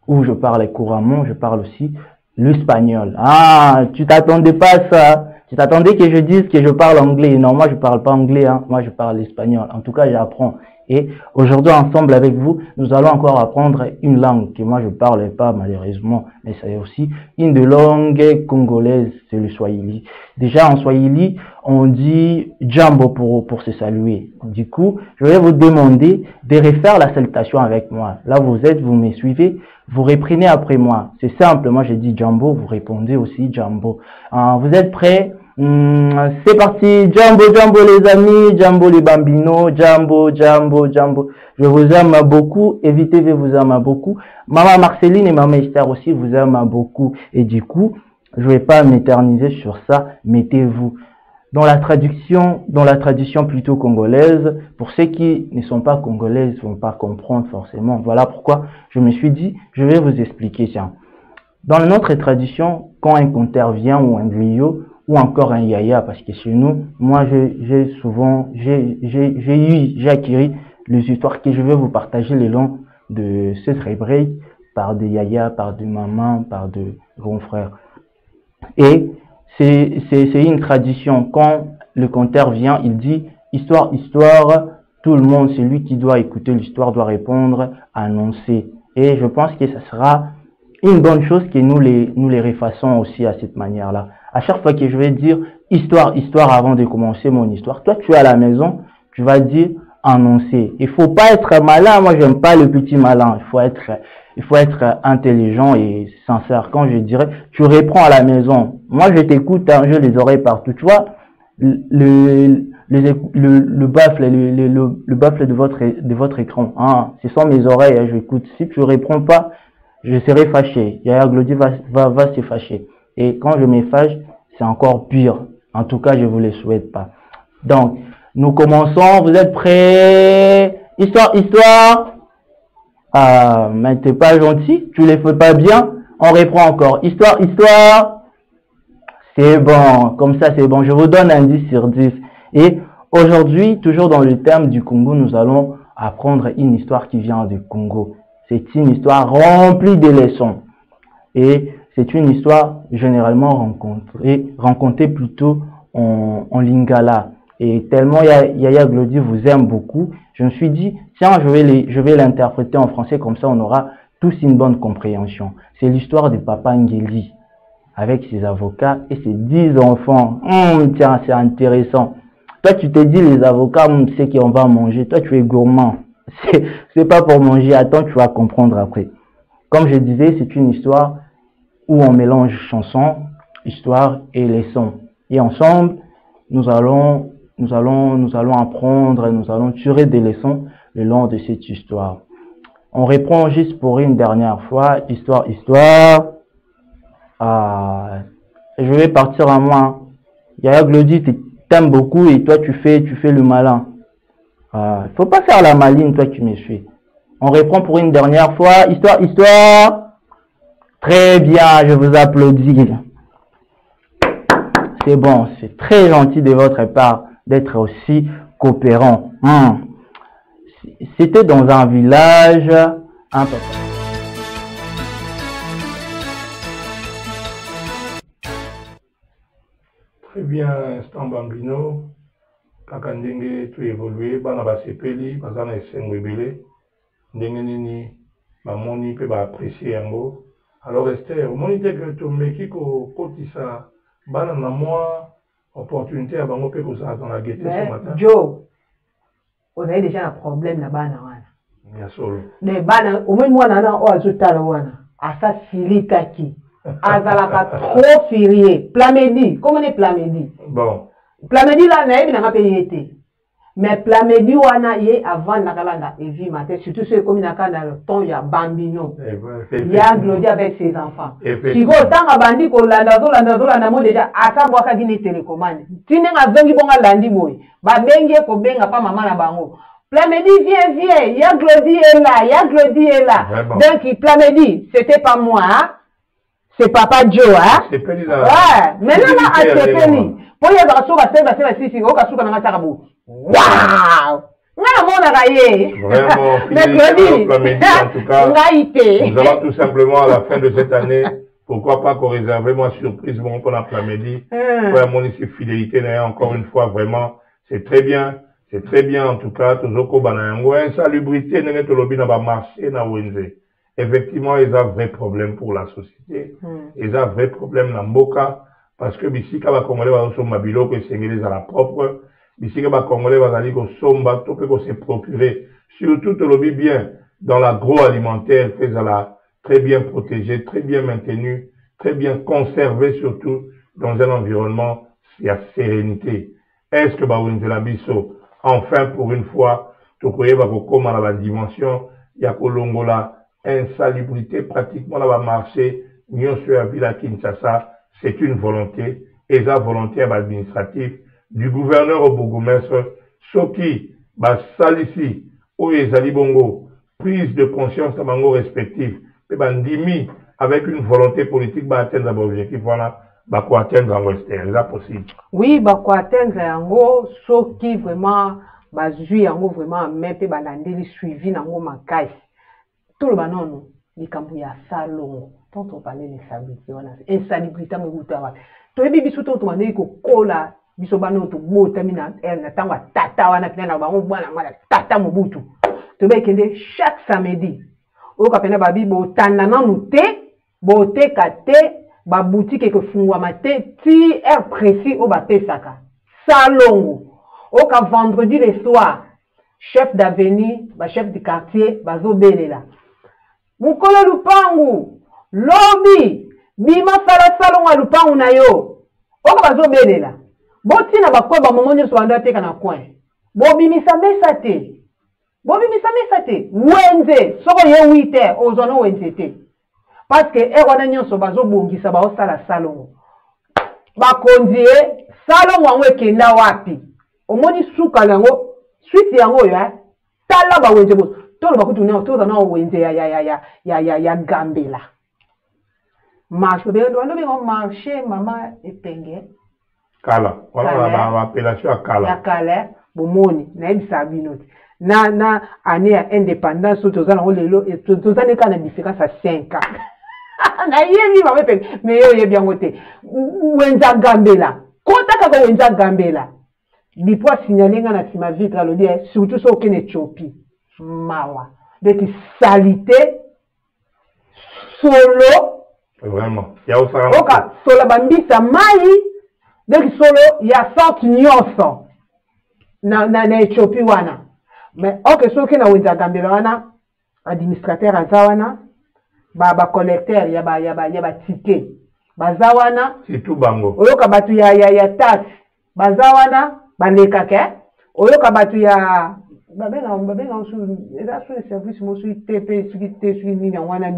où je parle couramment, je parle aussi l'espagnol. Ah, tu t'attendais pas à ça? Tu t'attendais que je dise que je parle anglais? Non, moi je parle pas anglais, hein. Moi je parle espagnol. En tout cas, j'apprends. Et aujourd'hui, ensemble avec vous, nous allons encore apprendre une langue que moi je parle pas malheureusement, mais c'est aussi une des langues congolaises, c'est le Swahili. Déjà en Swahili, on dit jambo pour se saluer. Du coup, je vais vous demander de refaire la salutation avec moi. Là, vous me suivez, vous reprenez après moi. C'est simple, moi je dis jambo, vous répondez aussi jambo. Vous êtes prêts? C'est parti, jambo, jambo les amis, jambo les bambinos, jambo, jambo, jambo. Je vous aime beaucoup, évitez de vous aimer beaucoup. Maman Marceline et maman Esther aussi vous aiment beaucoup. Et du coup, je vais pas m'éterniser sur ça, mettez-vous. Dans la tradition plutôt congolaise, pour ceux qui ne sont pas congolais, ils vont pas comprendre forcément. Voilà pourquoi je me suis dit, je vais vous expliquer. Tiens. Dans notre tradition, quand un conteur vient ou un griot, ou encore un yaya, parce que chez nous, moi j'ai acquis les histoires que je vais vous partager le long de cette rubrique par des yaya, par des mamans, par des grands frères. Et c'est une tradition. Quand le conteur vient, il dit histoire, histoire, tout le monde, celui qui doit écouter l'histoire doit répondre, annoncer. Et je pense que ça sera une bonne chose que nous les refassons aussi à cette manière-là. À chaque fois que je vais dire histoire, histoire avant de commencer mon histoire, toi tu es à la maison, tu vas dire annoncer. Il faut pas être malin, moi j'aime pas le petit malin, il faut être intelligent et sincère. Quand je dirais, tu reprends à la maison, moi je t'écoute, hein, j'ai les oreilles partout, tu vois, le baffle de votre écran, hein, ce sont mes oreilles, hein, j'écoute. Si tu réponds pas, je serai fâché. Yaya Glody va se fâcher. Et quand je me fâche, c'est encore pire. En tout cas, je vous le souhaite pas. Donc, nous commençons. Vous êtes prêts? Histoire, histoire. Ah, mais t'es pas gentil. Tu les fais pas bien. On reprend encore. Histoire, histoire. C'est bon. Comme ça, c'est bon. Je vous donne un 10 sur 10. Et aujourd'hui, toujours dans le thème du Congo, nous allons apprendre une histoire qui vient du Congo. C'est une histoire remplie de leçons. Et c'est une histoire généralement rencontrée plutôt en lingala. Et tellement Yaya Glody vous aime beaucoup, je me suis dit, tiens, je vais l'interpréter en français, comme ça on aura tous une bonne compréhension. C'est l'histoire de Papa Ngeli, avec ses avocats et ses 10 enfants. Tiens, c'est intéressant. Toi, tu te dis, les avocats, c'est qu'on va manger. Toi, tu es gourmand. C'est pas pour manger. Attends, tu vas comprendre après. Comme je disais, c'est une histoire où on mélange chanson, histoire et leçon. Et ensemble, nous allons apprendre, nous allons tirer des leçons le long de cette histoire. On reprend juste pour une dernière fois. Histoire, histoire. je vais partir à moi. Yaya Glody t'aime beaucoup et toi tu fais le malin. Il faut pas faire la maline, toi qui me suis. On reprend pour une dernière fois. Histoire. Très bien, je vous applaudis. C'est bon, c'est très gentil de votre part d'être aussi coopérant. C'était dans un village, un papa. Très bien, instant Bambino. Kaka ndenge tu évolué, bana ba sepeli, bazana esengo ebele. Ndenge nini bamoni pe ba apprécier yango. Alors Esther, omoni te que to meki ko kotisa bana na moi opportunité à bango pe ko ça dans la gaieté ce matin. Joe, vous avez déjà un problème là bana wana. Bien sûr. Les bana, au moins moi nana o azutala wana. Asa silitaki. Azalaka trop férié. Plamedi, comment est Plamedi? Bon. Plamedi là, naïb n'a pas payé été. Mais Plamedi wana yé avant nakalanda et vie matin, surtout ceux comme dans le temps il y a Bambino. Il y a Glody avec ses enfants. Si vous tant bandi ko landa mo déjà asa boka dine télécommande. Tine nga vengi bonga landi boy. Ba bengi ko benga pa maman na bango. Plamedi viens, il y a Glody est là, Donc Plamedi, c'était pas moi, hein? C'est Papa Joe, hein? C'est Peli là. Ouais, mais là, à Peli. Pour y avoir si, au cas où on a tabou. Waouh! Vraiment, Plamedi, en tout cas, nous allons tout simplement à la fin de cette année, pourquoi pas qu'on réserve vraiment surprise pour la Plamedi, pour mon ici fidélité, encore une fois, vraiment, c'est très bien. C'est très bien, en tout cas, toujours Banayango, insalubrité, n'est pas le bien marché na Wenze. Effectivement, ils ont un vrai problème pour la société. Ils ont un vrai problème dans Mboka, parce que Bissika va Congolais va au Mabilo, que c'est à la propre. Bissika va Congolais va aller au Somba, tout peut se procurer. Surtout, le lobby bien, dans l'agroalimentaire, fait la très bien protégé, très bien maintenu, très bien conservé, surtout dans un environnement, il y a sérénité. Est-ce que Wenze la Bisso, enfin, pour une fois, tu croyais que dans la dimension, il y a Kolongola, insalubrité, pratiquement là-bas marché, nous sur la ville à Kinshasa, c'est une volonté, et la volonté administrative du gouverneur au bourgmestre, Soki, Salisi, Oyezali Bongo, prise de conscience à Bango respectif, et Bandimi, avec une volonté politique, atteindre l'objectif, voilà, quoi atteindre en Ouest, c'est ça possible. Oui, quoi atteindre en Soki vraiment, Bazui en vraiment, même pe balandeli suivi en Makai. Tout le banon, il y a salon, tant on parlait d'insalubrité, insalubrité, mais vous avez. Tu as vu, tout le monde dit que cola, bisobano, tu bois, termina, elle tanga tata, wana pina, ba, on boit la tata, mobutu. Tu as vu chaque samedi, au capena babi, bo tanana nou te, bo te kate, ba boutique que fungwa mate, ti air précis au bate saka. Salon, au cap vendredi le soir, chef d'avenue, ba chef du quartier, bazo belela. Mukolo lupangu, lobby, bima sala salon wa lupangu na yo. Oko bazo belela. Boti na bakwe ba momoni so anda teka na coin. Bo bimisa mesa te. Bo bimisa mesa te. Wenze, soko ye 8h, ozono wenze te. Parce que e wana nyonso bazo bongisa ba osala salon. Ba konzie salon wa wekenda wapi. Omoni suka yango, suite yango ya. Tala ba wenze bo. Tout le monde tout dans Wenze ya Gambela. Marche, on marché, maman et pengue. Kala, voilà l'appellation à Kala. Ya Kala, bomoni, na ebisabino. Na année indépendance, tout ça, on le tout ça n'est qu'une différence à 5 ans. Na yebi maman pengue, mais yo bien voté. Wenza Gambela. Kota ka Wenza Gambela. Bipo signaler na sima vitre le dire surtout ça aucun Éthiopie. Mawa. Donc, salité, solo. Vraiment. Il y a aussi un solo bambisa mai. Donc, solo, il y a sorte nyonso. Na Éthiopie wana. Mais, ok, so que na Wenza Gambela wana, administrateur azawana, ba collecteur, ya ba ticket. Bazawana. C'est tout bango. Oyoka batu ya taxe. Bazawana, ba lekake. Oyoka batu ya service TP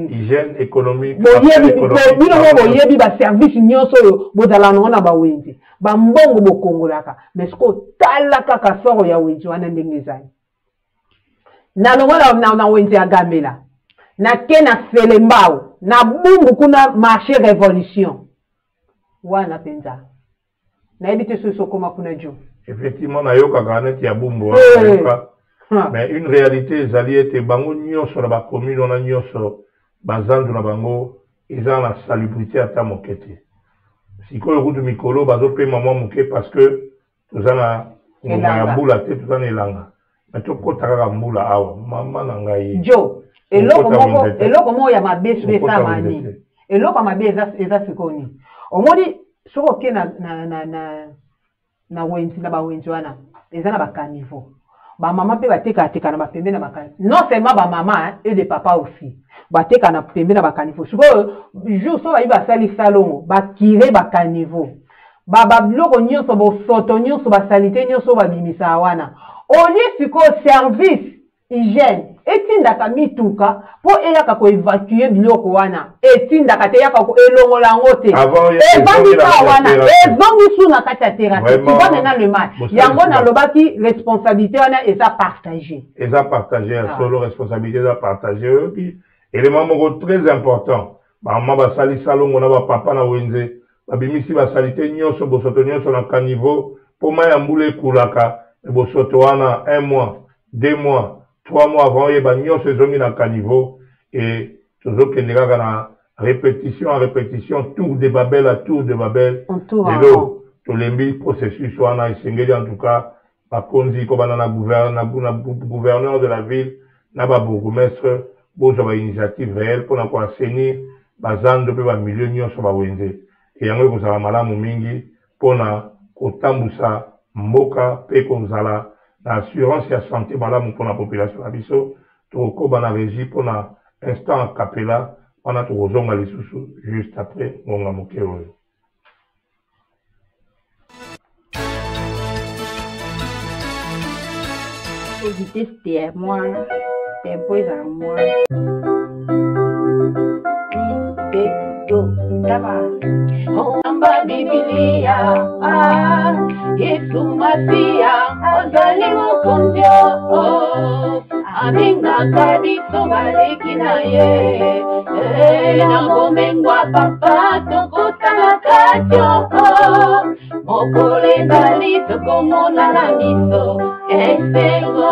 hygiène économique service nyonso bozala na ba wenze ba mbongo bokongolaka mais siko tala kaka soro ya wenze wana ndenge ezali na longola na wenze ya Gambela na kena Selembao na bumbu kuna marché révolution wana penza na ebite soso koma kuna jo effectivement na yoka kaneti ya bumbu mais une réalité ezali ete bango nyonso na ba commune na nyonso bazandu na bango eza na salubrité ata moke te sikoyo kutu mikolo bazopema mwa moke parce que toza na ngoma ya mbula te toza na elanga mais tokota kaka mbula awa mama na ngai jo eloko moko ya mabe so esamani eloko ya mabe eza sikoni omoni soko ke na wenzi na ba wenzi wana eza na ba caniveau ba mama pe bateka na ba pembe na ba caniveau non seulement ba mama et des papas aussi bateka na pembe na ba caniveau siko jour so ba iba sali salongo ba kire ba caniveau ba biloko nyonso bo soto nyonso ba salite nyonso ba bimisa wana oli siko service hygiène etindaka mituka po eyaka ko évacuer biloko wana etindaka te yaka ko elongola yango te evandika wana ezongi su na kati ya terrasse tu vois maintenant le mal yango na lobaki responsabilité wana eza partagée solo responsabilité eza partagée puis élément moko très important bamama basali salongo na bapapa na wenze babimisi basalite nyonso bosoto nyonso na caniveau po mai ya mbula ekulaka bosoto wana 1 mois 2 mois 3 mois avant yeba nyonso ezongi na caniveau et tozokende kaka na répétition en répétition tour de Babel à tour de Babel lelo tolembi processus wana esengeli en tout cas bakonzi kobana na gouverneur de la ville na babourgmestre bozwa ba initiative réelle mpona koassainir bazando mpe bamilio nyonso bawenze e yango ekozala malamu mingi mpona kotambusa mboka mpe kozala na assurance ya santé malamu mpona population na biso tokokoba na régie mpona instant capella wana tokozonga lisusu juste après ngonga moke oyo. Éviter c'était moi, c'était beau à moi. Amba Biblia, Yesu Masia, azali mokonzio, aminga kabiso baleki na ye, na bomengwa papa tokotana katio, mokole bali tokomona na miso, esengo.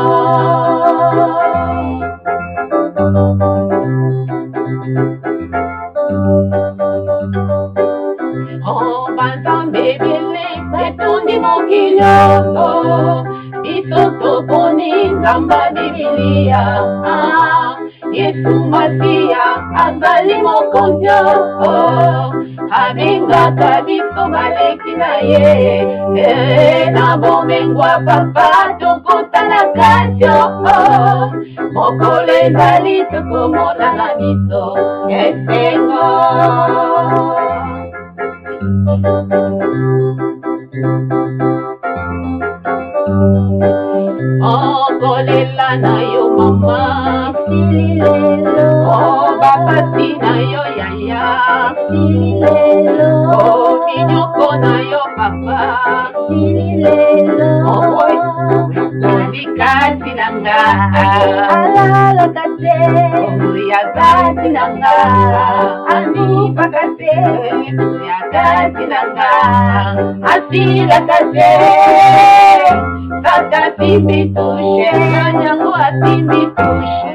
Oh, banzambe bele, etondi mokilio, biso toponi nzamba Biblia, Yesu Masia, azali mokonzio, abingaka biso baleki na ye, na bomengwa papa tokotana katio, mokole ezali tokomona na biso, esengo. Oh, kolela na yo mama, oh, bapasi na yo yaya, oh, minyoko na yo papa, oh, kati nanga, alala kate, oh, ya kati nanga, ani pakate, ya kati nanga, asila kate, tata simbi touche, nanyango asimbi touche,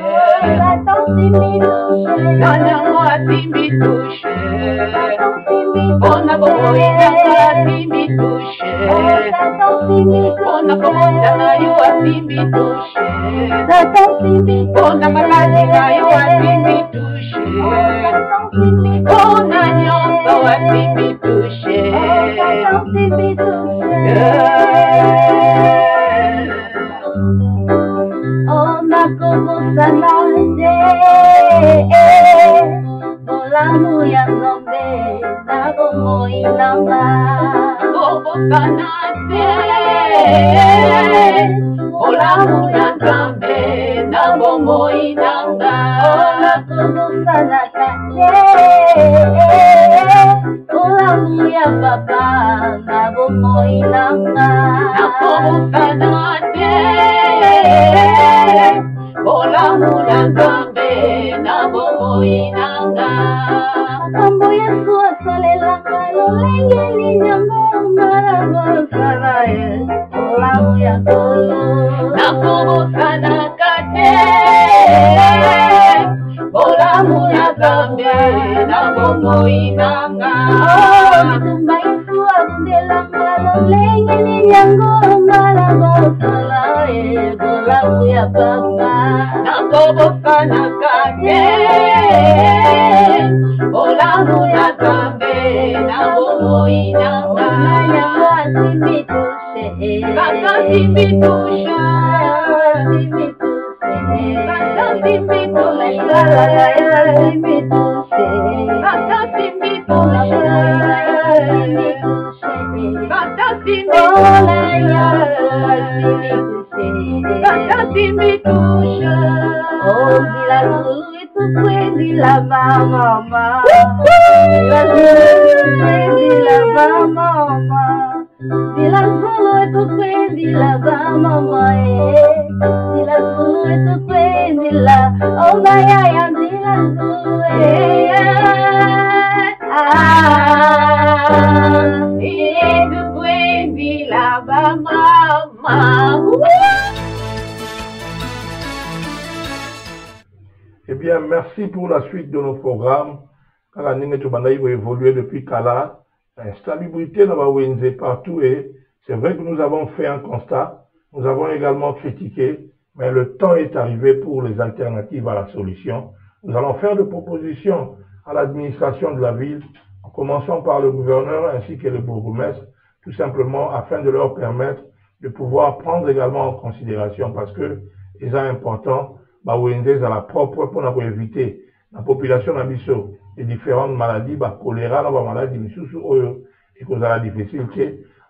tata simbi touche, nanyango asimbi touche, ona bomoina asimbi touche, ona bomoina na yo asimbi touche, ona maladi na yo asimbi touche, ona nyonso asimbi touche. Ona como salande, volando ya nombe, na como inamba. Como sanate, volando Bolamu na Nzambe na bomoi nanga nakobosana kate Bolamu ya papa na bomoi nanga nakobosana te Bolamu na Nzambe na bomoi nanga makambo Yesu asalelaka lolenge linyango marabosana Bolamu ya tolo nakobosana kate Bolamu na Nzambe na bomoi nanga matumba Yesu akundelanga lolenge linyango marabosana Bolamu ya papa nakobosana kate Bolamu na Nzambe na bomoi nanga Kaka simbitusha Kaka simbitusha Kaka simbitusha Oh, bila zulu itu kwendi lava mama Bila zulu itu kwendi lava mama Bila zulu itu kwendi lava mama Bila zulu itu kwendi la Oh, naya yang bila zulu Itu kwendi lava mama Eh bien, merci pour la suite de nos programmes. Car nous avons évolué depuis Kala. L'insalubrité n'a pas partout et c'est vrai que nous avons fait un constat. Nous avons également critiqué, mais le temps est arrivé pour les alternatives à la solution. Nous allons faire des propositions à l'administration de la ville, en commençant par le gouverneur ainsi que le bourgmestre, tout simplement afin de leur permettre de pouvoir prendre également en considération, parce que c'est important, à la propre pour éviter la population d'Abisso et différentes maladies, choléra, la maladie, et que ça difficile.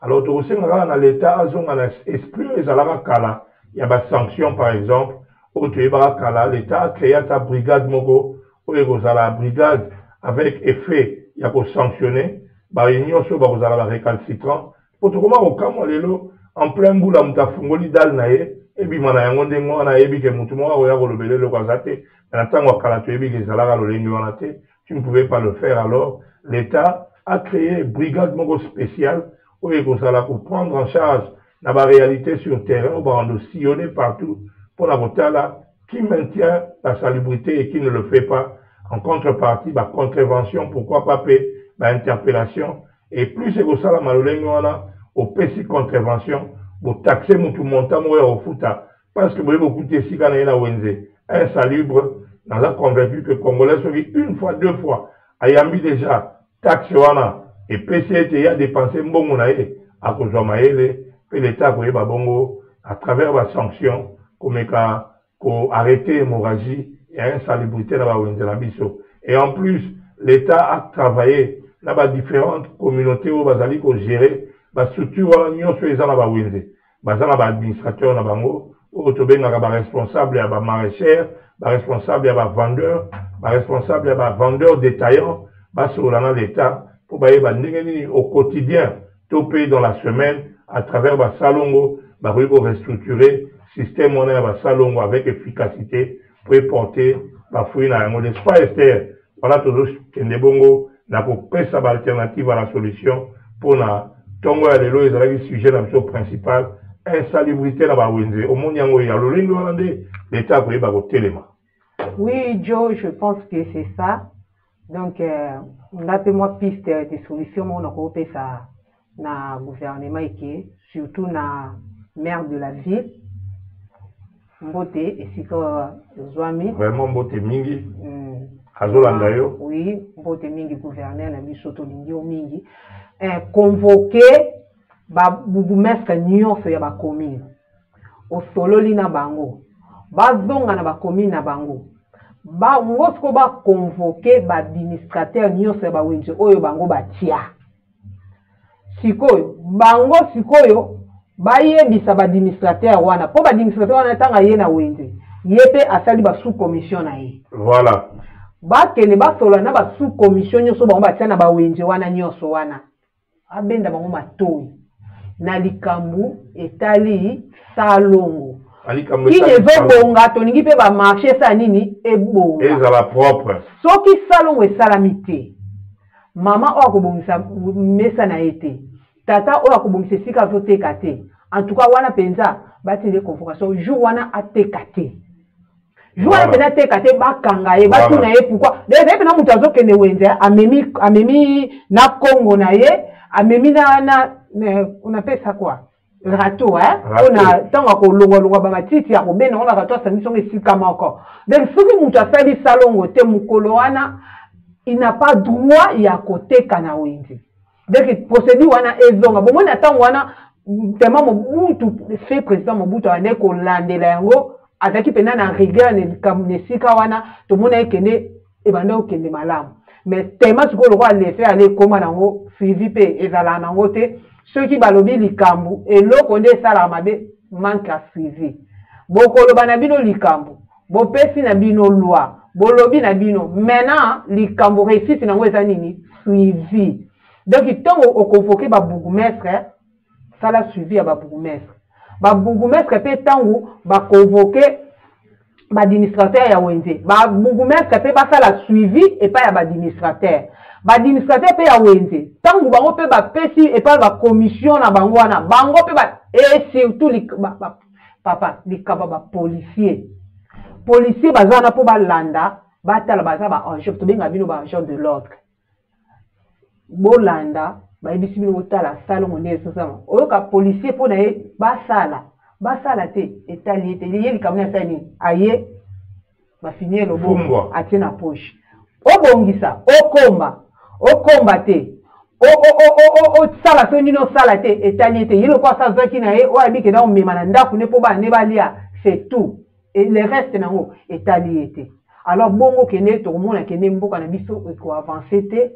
Alors, aussi, dans l'État, un esprit, il y a des sanctions, par exemple, l'État a créé ta brigade Mogo, où il y a la brigade avec effet, il y a pour sanctionner, réunion sur la récalcitrant, pour tout comment au Cameroun, en plein bout, la moutafungoli dal nae, et puis mana yango ndengo wana yebi ke mutu mo oya ko lobele le kwazate na tango kala to yebi ke zalaka lolengi wana te tu ne pouvais pas le faire. Alors l'État a créé brigade mogo spéciale où il faut pour prendre en charge la réalité sur terrain où on doit sillonner partout pour la là qui maintient la salubrité et qui ne le fait pas. En contrepartie contravention, pourquoi pas payer interpellation, et plus c'est que ça la malolengi wana au PC contravention pour taxer mon montant au fouta parce que vous beaucoup de si quand na wenze insalubre dans la convaincu que Congolais sont une fois deux fois ayambi déjà taxe wana et PCT a dépensé mbongo na ye à cause de maele et l'État ko bongo à travers la sanction comme ko arrêter hémorragie et insalubrité dans la wenze la biso. Et en plus l'État a travaillé dans différentes communautés où bazali ko gérer ba structure nyonso ezala ba wenze bazala ba administrateur na bango o to benga ba responsable ya ba maraîchère ba responsable ya ba vendeur ba responsable ya ba vendeur détaillant ba solana l'État pour ba yeba ndenge nini au quotidien to payer dans la semaine à travers ba salongo ba ko restructurer système on a ba salongo avec efficacité pour porter ba fruit na yango l'espace Esther voilà toujours kende bongo na ko pesa ba alternative à la solution pour na Tongo ya lelo ezalaki sujet na biso principal insalubrité na bawenze au monde yango ya lolingo wana nde l'État koyeba kotelema. Oui, Joe, je pense que c'est ça. Donc moi piste de solution on a coopé ça na gouvernement et surtout na maire de la ville Mbote et siko Zwami. Vraiment Mbote mingi. Azolanda yo. Oui, Mbote mingi gouverneur na biso to lingio mingi. Convoquer ba bourgmestre nyonso ya ba commune o sololi na bango bazonga na ba commune na bango ba ngosko ba convoquer ba administrateur nyonso ya ba wenze oyo bango batia sikoyo bango sikoyo baye bisa ba administrateur wana po ba administrateur wana tanga ye na wenze yepe asali ba sous commission na ye voilà ba kene ba solo na ba sous commission nyoso ba ba tsana ba wenze wana nyoso wana abenda bango matoi na likambu etali salongo qui ezobonga toningi pe ba marché sa nini ebonga ezala propre soki salongo esalamite mama oyo akobongisa mesa na ete tata oyo akobongisa esika azoteka te en tout cas wana penza batile convocation jour wana ateka te jour wana pena ateka te bakanga ye batuna ye pourquoi d'ailleurs pena mutu azokende wenze amemi na Congo na ye amemi na on appelle ça quoi râteau on a tant akolongwa ba matiti akobena on râteau asangi songo esika moko donc soki mutu asali salongo te mukolo wana il n'a pas droit ya koteka na wenze donc procédure wana ezonga bon mona tant wana tellement Mobutu fait président Mobutu ane ko landela yango azaki pena na rigueur ne kamnesika wana to mona ekende ebanda okende malamu mais tellement ce que le roi le fait aller comment nango suivi pe ezala nango te ceux qui balobi likambu eloko nde sala mabe manque à suivi bokolo bana bino likambu bopesi na bino loi bolobi na bino maintenant likambu réussite nango eza nini suivi donc tant au convoquer ba bourgmestre ça la suivi à ba bourgmestre pe tango ba convoquer ba administrateur ya wenze ba bourgmestre pe ba ça la suivi et pas ya ba administrateur pe ya wenze tango bango pe ba pesi et pas ba commission na bango wana bango pe ba et surtout papa likaba ba policier bazana po ba landa batala baza ba agent to benga bino ba agent de l'ordre bolanda ba ebisi bino botala salongo ndeso sama oyoka policier po na ye basala te etali te ye likamuna sani aye ba finir le bon atie na poche obongisa okomba te o sala so nino sala te etali te yelo kwa sa zaki na ye o abike na omema na ndaku ne po ba ne balia c'est tout et le reste nango etali te alors bongo kene to mona kene mboka na biso ko avancer te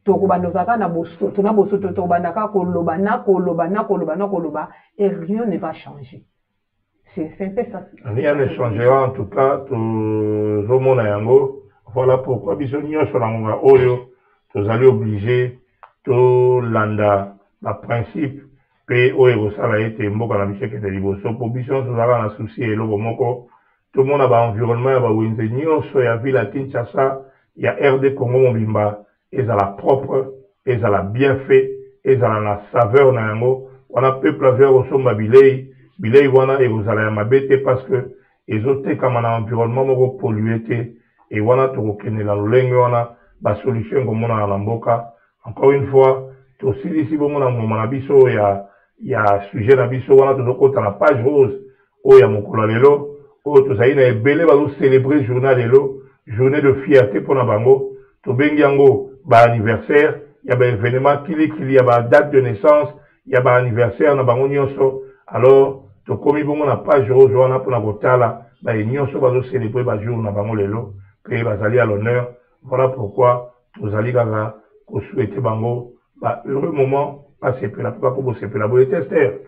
to ko bandozaka na boso to na boso to bandaka ko loba et rien ne va changer c'est ça rien ne changera en tout cas to mona yango voilà pourquoi biso nyonso na ngonga oyo tozali obligé to landa ba principe pe oyo sala ete mboka na biso ke de liboso po biso tozala na souci eloko moko tout le monde a un environnement, il y a un nyonso ya ville à Kinshasa, il y a RD Congo Mobimba, ils ont la propre, ils ont la bien fait, ils ont la saveur na yango. On a peuple à faire au sommet bilei wana et vous allez à mabete parce que ils ont été comme un environnement moko pollué et wana to kene la lolenge wana ba solution comme on a na mboka. Encore une fois, to si bon na mona biso ya sujet na biso wana to ko ta la page rose o ya mokolo lelo. Tous aïna et belé va nous célébrer journée de fierté pour Nabango. To bengiango ba anniversaire, il y a un événement il y a ba date de naissance, il y a ba anniversaire Nabango nyonso. Alors to komi bongo na page rose wana pour na kotala ba nyonso va nous célébrer ba jour Nabango lelo, que va salir à l'honneur. Voilà pourquoi tous allez gaga ko souhaiter bango ba heureux moment passer pour la pas pour se pour la bonne tester.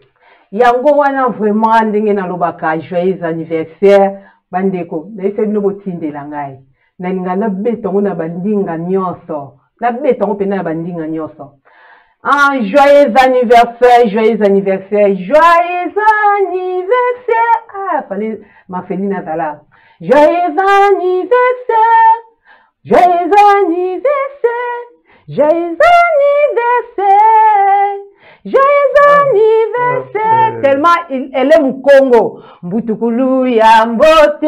Yango wana vraiment ndenge na lobaka joyeux anniversaire bandeko na ese bino botindela ngai na ninga na betongo na bandinga nyonso na betongo pena na bandinga nyonso joyeux anniversaire fallait Marceline Zala joyeux anniversaire, tellement elle est mon Congo. Mbutukulu ya mbote,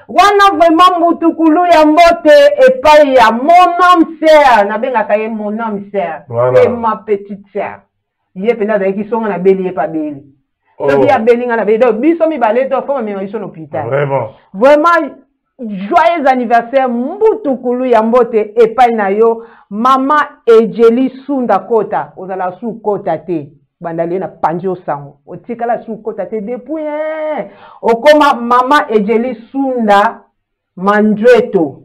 wana vraiment mbutukulu ya mbote et pas ya mon homme sœur, na benga kaye mon homme sœur, c'est ma petite sœur. Yé pena da ki songa na beli et pas beli. Soki ya belinga na beli, donc biso mi balé to fo mi iso l'hôpital. Vraiment joyeux anniversaire mbutukulu ya mbote epai na yo mama Ejeli Sunda Kota ozala su kota te bandali na panjo sango otikala su kota te depuis okoma mama Ejeli Sunda Mandreto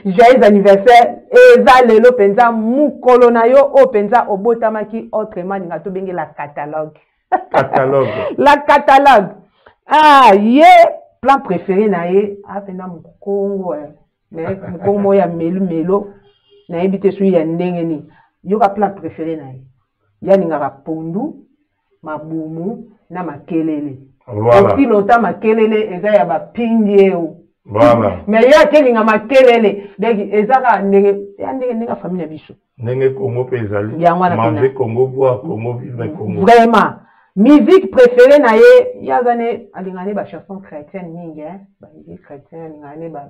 Joyeux anniversaire. Eza lelo penza mukolo na yo o penza obotamaki autrement ninga to bengi la catalogue. Catalogue. La catalogue. Ah, ye plan préféré na ye apena mukongo. Mais mukongo ya melo na ebite su ya ndenge ni. Yo ka plan préféré na ye. Ya ninga ka pondu, mabumu na makelele. Voilà. Aussi longtemps makelele eza ya ba pindie o. Voilà. Mais il y a quelqu'un qui makelele donc ezaka ndenge famille biso Nenge Congo pezali manger manger Congo boire Congo vivre Congo vraiment musique préférée na ye yazane alingane ba chanson chrétienne mingi ba musique chrétienne alingane ba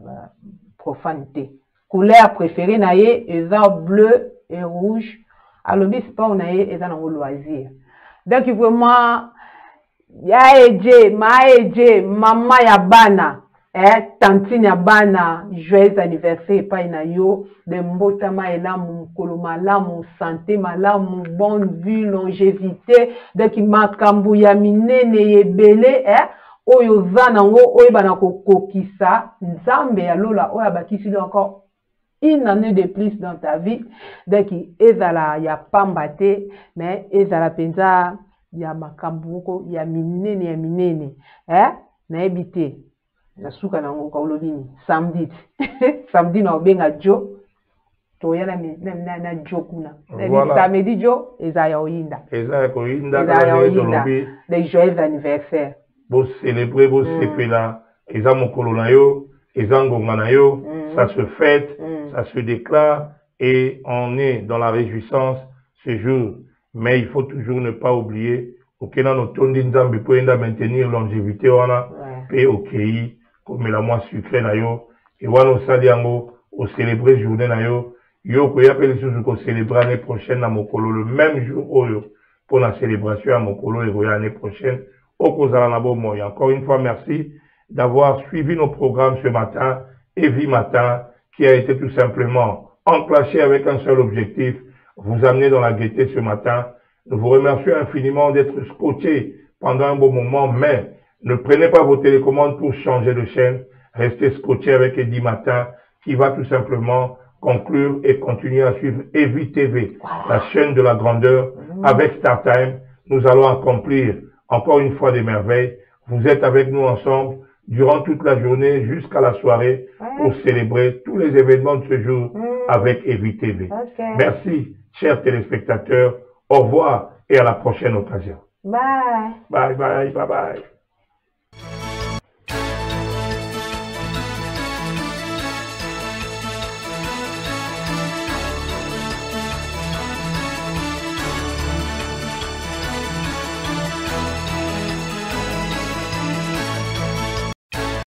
profanité couleur préférée na ye eza bleu et rouge alobi sport na ye eza na loisir donc vraiment ya eje mama ya bana tantine ya bana joyeux anniversaire epai na yo de mbotama elamu mokolo malamu santé malamu bonne vue longévité donc makambo ya minene ebele oyo oza nango oyebana kokokisa nzambe ya lola oyo abakisi lo encore une année de plus dans ta vie donc ezala ya pamba te mais ezala penza ya makambo moko ya minene nayebi te nasuka na ngoka olobini samedi samedi na obenga jo to yana na jo kuna samedi jo eza ya oyinda les joyeux anniversaire bo célébrer bo sepela eza mokolo na yo eza ngonga na yo ça se fête ça se déclare et on est dans la réjouissance ce jour mais il faut toujours ne pas oublier okena no tondi nzambe po enda maintenir longévité wana pe okei comme la moi sucré na yo et wana osali yango au célébrer journée na yo yo ko yapeli susu ko célébrer l'année prochaine na mokolo le même jour oyo pour la célébration à mokolo et l'année prochaine au kozala na bomo. Encore une fois merci d'avoir suivi nos programmes ce matin Evi Matin qui a été tout simplement enclenché avec un seul objectif, vous amener dans la gaieté ce matin. Nous vous remercions infiniment d'être scotchés pendant un bon moment, mais ne prenez pas vos télécommandes pour changer de chaîne. Restez scotchés avec Evi Matin qui va tout simplement conclure et continuer à suivre Evi TV, la chaîne de la grandeur. Avec StarTime, nous allons accomplir encore une fois des merveilles. Vous êtes avec nous ensemble durant toute la journée jusqu'à la soirée pour célébrer tous les événements de ce jour avec Evi TV. Merci, chers téléspectateurs. Au revoir et à la prochaine occasion. Bye. Bye, bye, bye, bye.